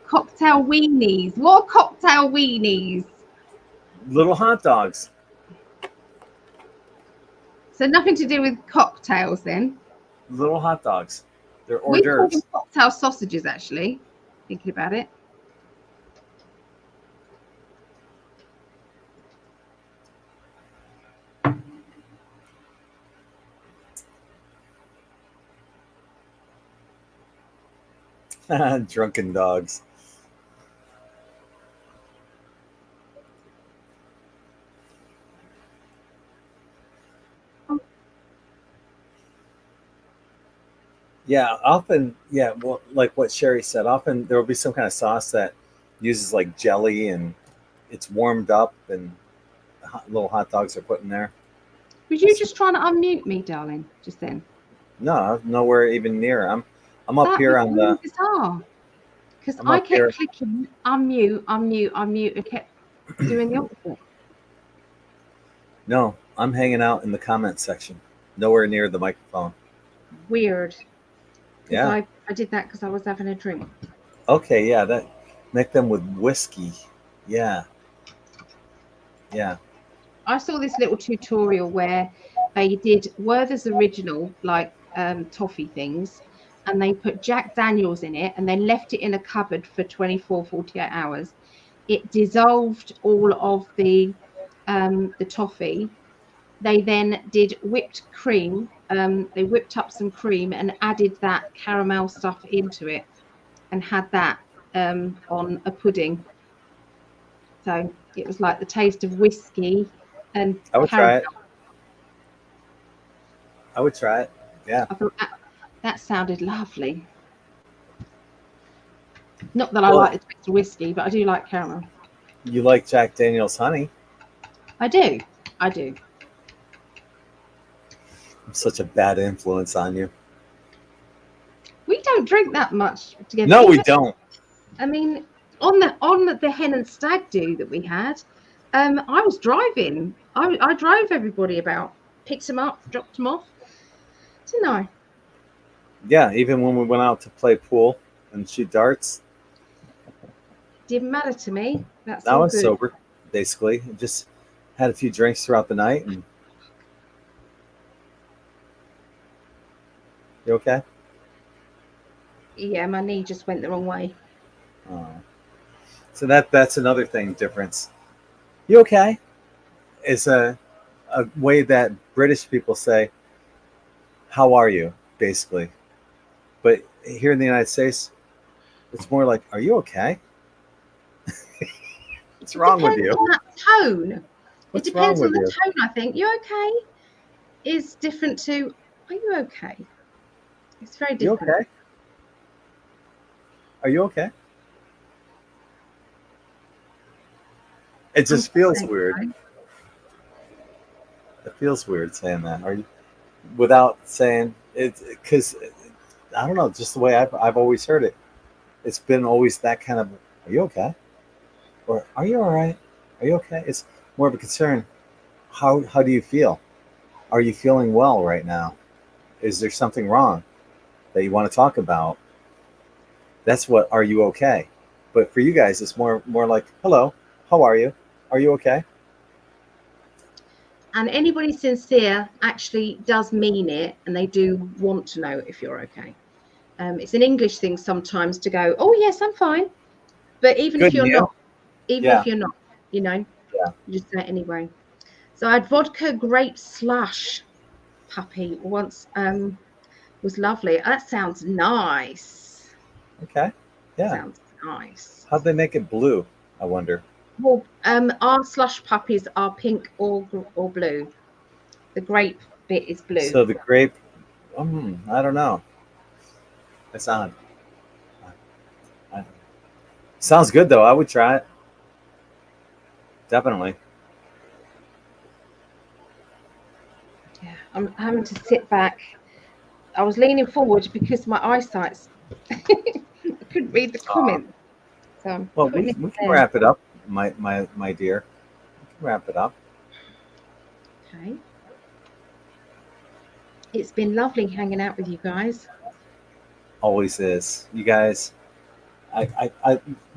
Cocktail weenies. What are cocktail weenies? Little hot dogs. So nothing to do with cocktails then. Little hot dogs. They're hors We call them d'oeuvres. cocktail sausages, actually, thinking about it. Drunken dogs. Yeah, often, yeah, well, like what Sherry said, often there will be some kind of sauce that uses like jelly and it's warmed up and little hot dogs are put in there. Was you just trying to unmute me, darling, just then? No, I'm nowhere even near. I'm up That was here on really the. bizarre. Because I'm I up kept here. clicking unmute, unmute, unmute, and kept doing the opposite. No, I'm hanging out in the comment section, nowhere near the microphone. Weird. Because Yeah. I did that because I was having a drink. Okay. Yeah. That make them with whiskey. Yeah. Yeah. I saw this little tutorial where they did Werther's original, like toffee things, and they put Jack Daniels in it and then left it in a cupboard for 24, 48 hours. It dissolved all of the toffee. They then did whipped cream. They whipped up some cream and added that caramel stuff into it and had that on a pudding. So it was like the taste of whiskey and I would caramel. try it. I would try it. Yeah. I thought that sounded lovely. Not that I Well, like the taste of whiskey, but I do like caramel. you like Jack Daniel's honey. I do. I do. I'm such a bad influence on you. We don't drink that much together. No, we Even, don't. I mean, on the hen and stag do that we had, I was driving. I drove everybody about, picked them up, dropped them off. Didn't I? Yeah, even when we went out to play pool and shoot darts, Didn't matter to me. That's I all was good. sober, basically. Just had a few drinks throughout the night. And you okay? Yeah, my knee just went the wrong way. Oh. So that's another thing difference. You okay? Is a way that British people say, "How are you?" Basically, but here in the United States, it's more like, "Are you okay? What's It wrong with depends you? on that tone. It What's wrong depends on with the you? tone, I think. You okay? Is different to, are you okay? It's very You different. okay? Are you okay?" It I'm just feels saying weird. so. It feels weird saying that. Are you without saying it? Because I don't know, just the way I've always heard it. It's been always that kind of, "Are you okay?" Or "Are you all right? Are you okay?" It's more of a concern. How do you feel? Are you feeling well right now? Is there something wrong? that you want to talk about, that's what "Are you okay?" But for you guys, it's more like, "Hello, how are you? Are you okay?" And anybody sincere actually does mean it, and they do want to know if you're okay. It's an English thing sometimes to go, "Oh yes, I'm fine," but even Good, if and you're you? not, even Yeah, if you're not, you know, yeah. you just say it anyway. So I had vodka grape slush puppy once. Was lovely. That sounds nice. Okay, yeah. Sounds nice. How'd they make it blue? I wonder. Well, our slush puppies are pink or blue. The grape bit is blue. So the grape, I don't know. That's odd. Sounds good though. I would try it. Definitely. Yeah, I'm having to sit back. I was leaning forward because my eyesight's I couldn't read the comment. So I'm Well, putting it we can there. wrap it up, my dear. We can wrap it up. Okay. It's been lovely hanging out with you guys. Always is. You guys,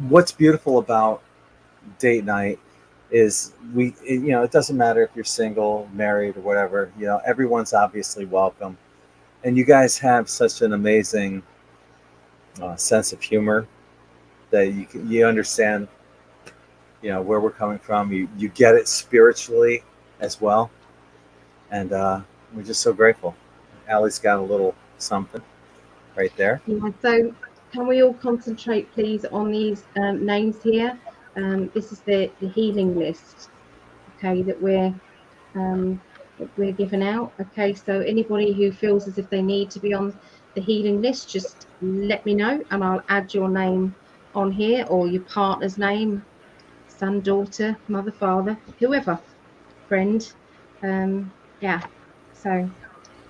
what's beautiful about date night is it doesn't matter if you're single, married, or whatever. Everyone's obviously welcome, and you guys have such an amazing sense of humor that you understand, where we're coming from. You get it spiritually as well, and we're just so grateful. Allie's got a little something right there. Yeah, so can we all concentrate, please, on these names here? This is the healing list, okay, that we're giving out. Okay, so anybody who feels as if they need to be on the healing list, just let me know, and I'll add your name on here, or your partner's name, son, daughter, mother, father, whoever, friend. Yeah, so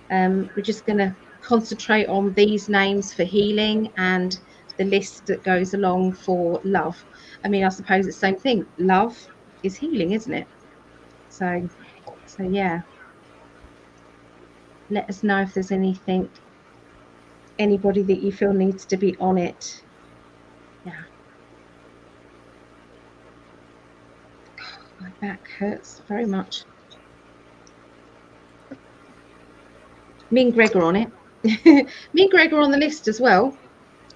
we're just going to concentrate on these names for healing and the list that goes along for love. I mean, I suppose it's the same thing. Love is healing, isn't it? So yeah, let us know if there's anybody that you feel needs to be on it. Yeah. My back hurts very much. Me and Gregg are on it. Me and Gregg are on the list as well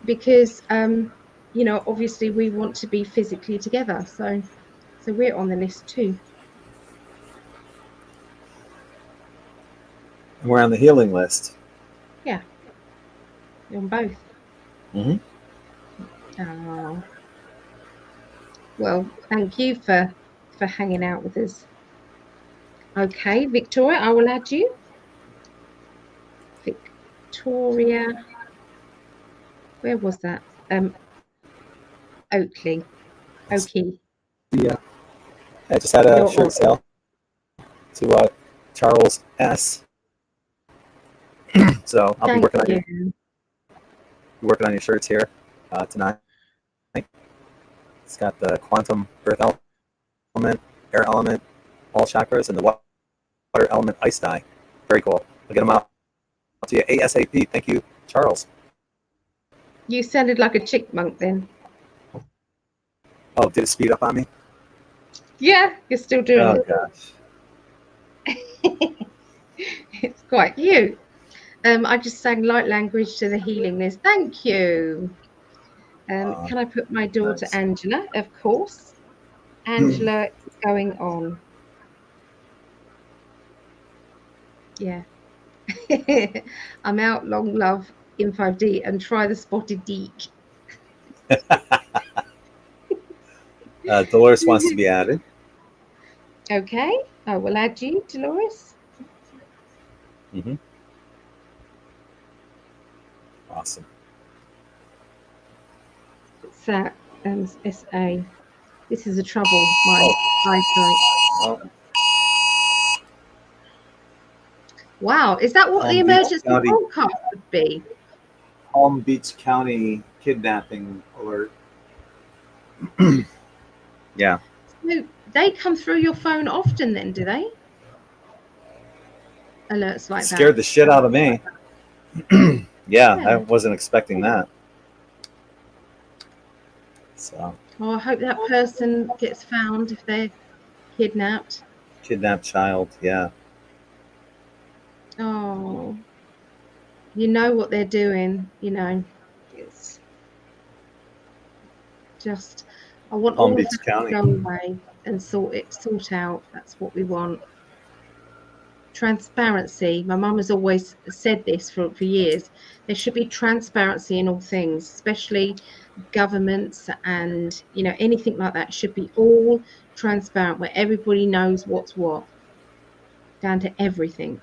because obviously we want to be physically together. So we're on the list too. And we're on the healing list. Yeah, we're on both. Mm-hmm. Oh, well, thank you for hanging out with us. Okay, Victoria, I will add you. Victoria, where was that? Oakley. Oakley. Yeah, I just had a You're on. shirt sale to Charles S. So I'll be Thank working you. on your shirts here tonight. It's got the quantum earth element, air element, all chakras, and the water element ice dye. Very cool. I'll get them out to you ASAP. Thank you, Charles. You sounded like a chipmunk then. Oh, did it speed up on me? Yeah, you're still doing Oh it. gosh. It's quite cute. I just sang light language to the healing list. Thank you. Can I put my daughter Nice. Angela? Of course. Angela is going on. Yeah. I'm out, long love, info-D, and try the spotted deek. Dolores wants to be added. Okay, I will add you, Dolores. Mm-hmm. Awesome. SA. This is a trouble, my eyesight. Well, Wow, is that what the Palm Beach emergency County, broadcast would be? Palm Beach County kidnapping alert. Yeah. So they come through your phone often then, do they? Alerts like Scared that. the shit out of me. Yeah, I Yeah. wasn't expecting that. So, Well, I hope that person gets found if they're kidnapped. kidnapped child. Yeah. Oh, you know what they're doing, you know. It's just, I want Palm all of Beach that to County. go away and sort out. That's what we want. Transparency. My mum has always said this for years. There should be transparency in all things, especially governments and anything like that should be all transparent where everybody knows what's what, down to everything.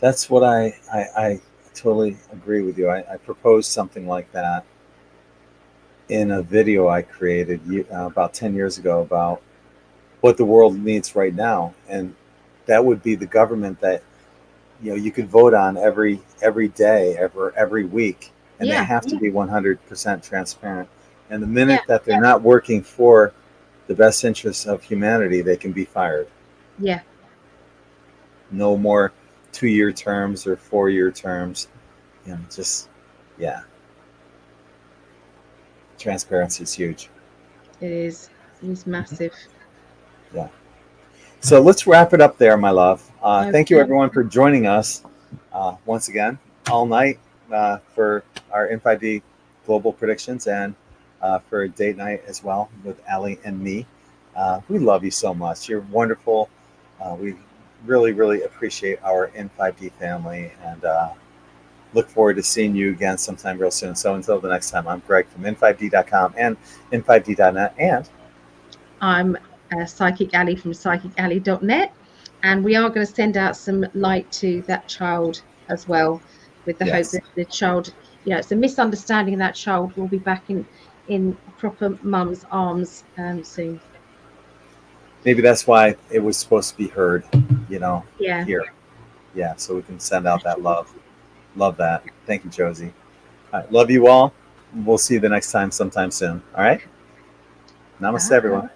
That's what I totally agree with you. I proposed something like that in a video I created about 10 years ago about what the world needs right now. And that would be the government that you could vote on every day, every week, and they Yeah, have to be 100% transparent. And the yeah, minute that they're not working for the best interests of humanity, they can be fired. yeah. No more 2-year terms or 4-year terms. Just yeah, transparency is huge. It is. It is massive. Yeah. So let's wrap it up there, my love. Thank you, Okay. everyone, for joining us once again all night for our N5D global predictions and for a date night as well with Ali and me. We love you so much. You're wonderful. We really, really appreciate our N5D family and look forward to seeing you again sometime real soon. So until the next time, I'm Greg from N5D.com and N5D.net. And I'm Psychic Ali from psychicali.net, and we are going to send out some light to that child as well, with the hope yes, that the child, it's a misunderstanding, that child will be back in proper mum's arms soon. maybe that's why it was supposed to be heard, you know, Yeah. here. Yeah, so we can send out that love. Love that. Thank you, Josie. All right, love you all. We'll see you the next time sometime soon. All right? Namaste, Bye. everyone.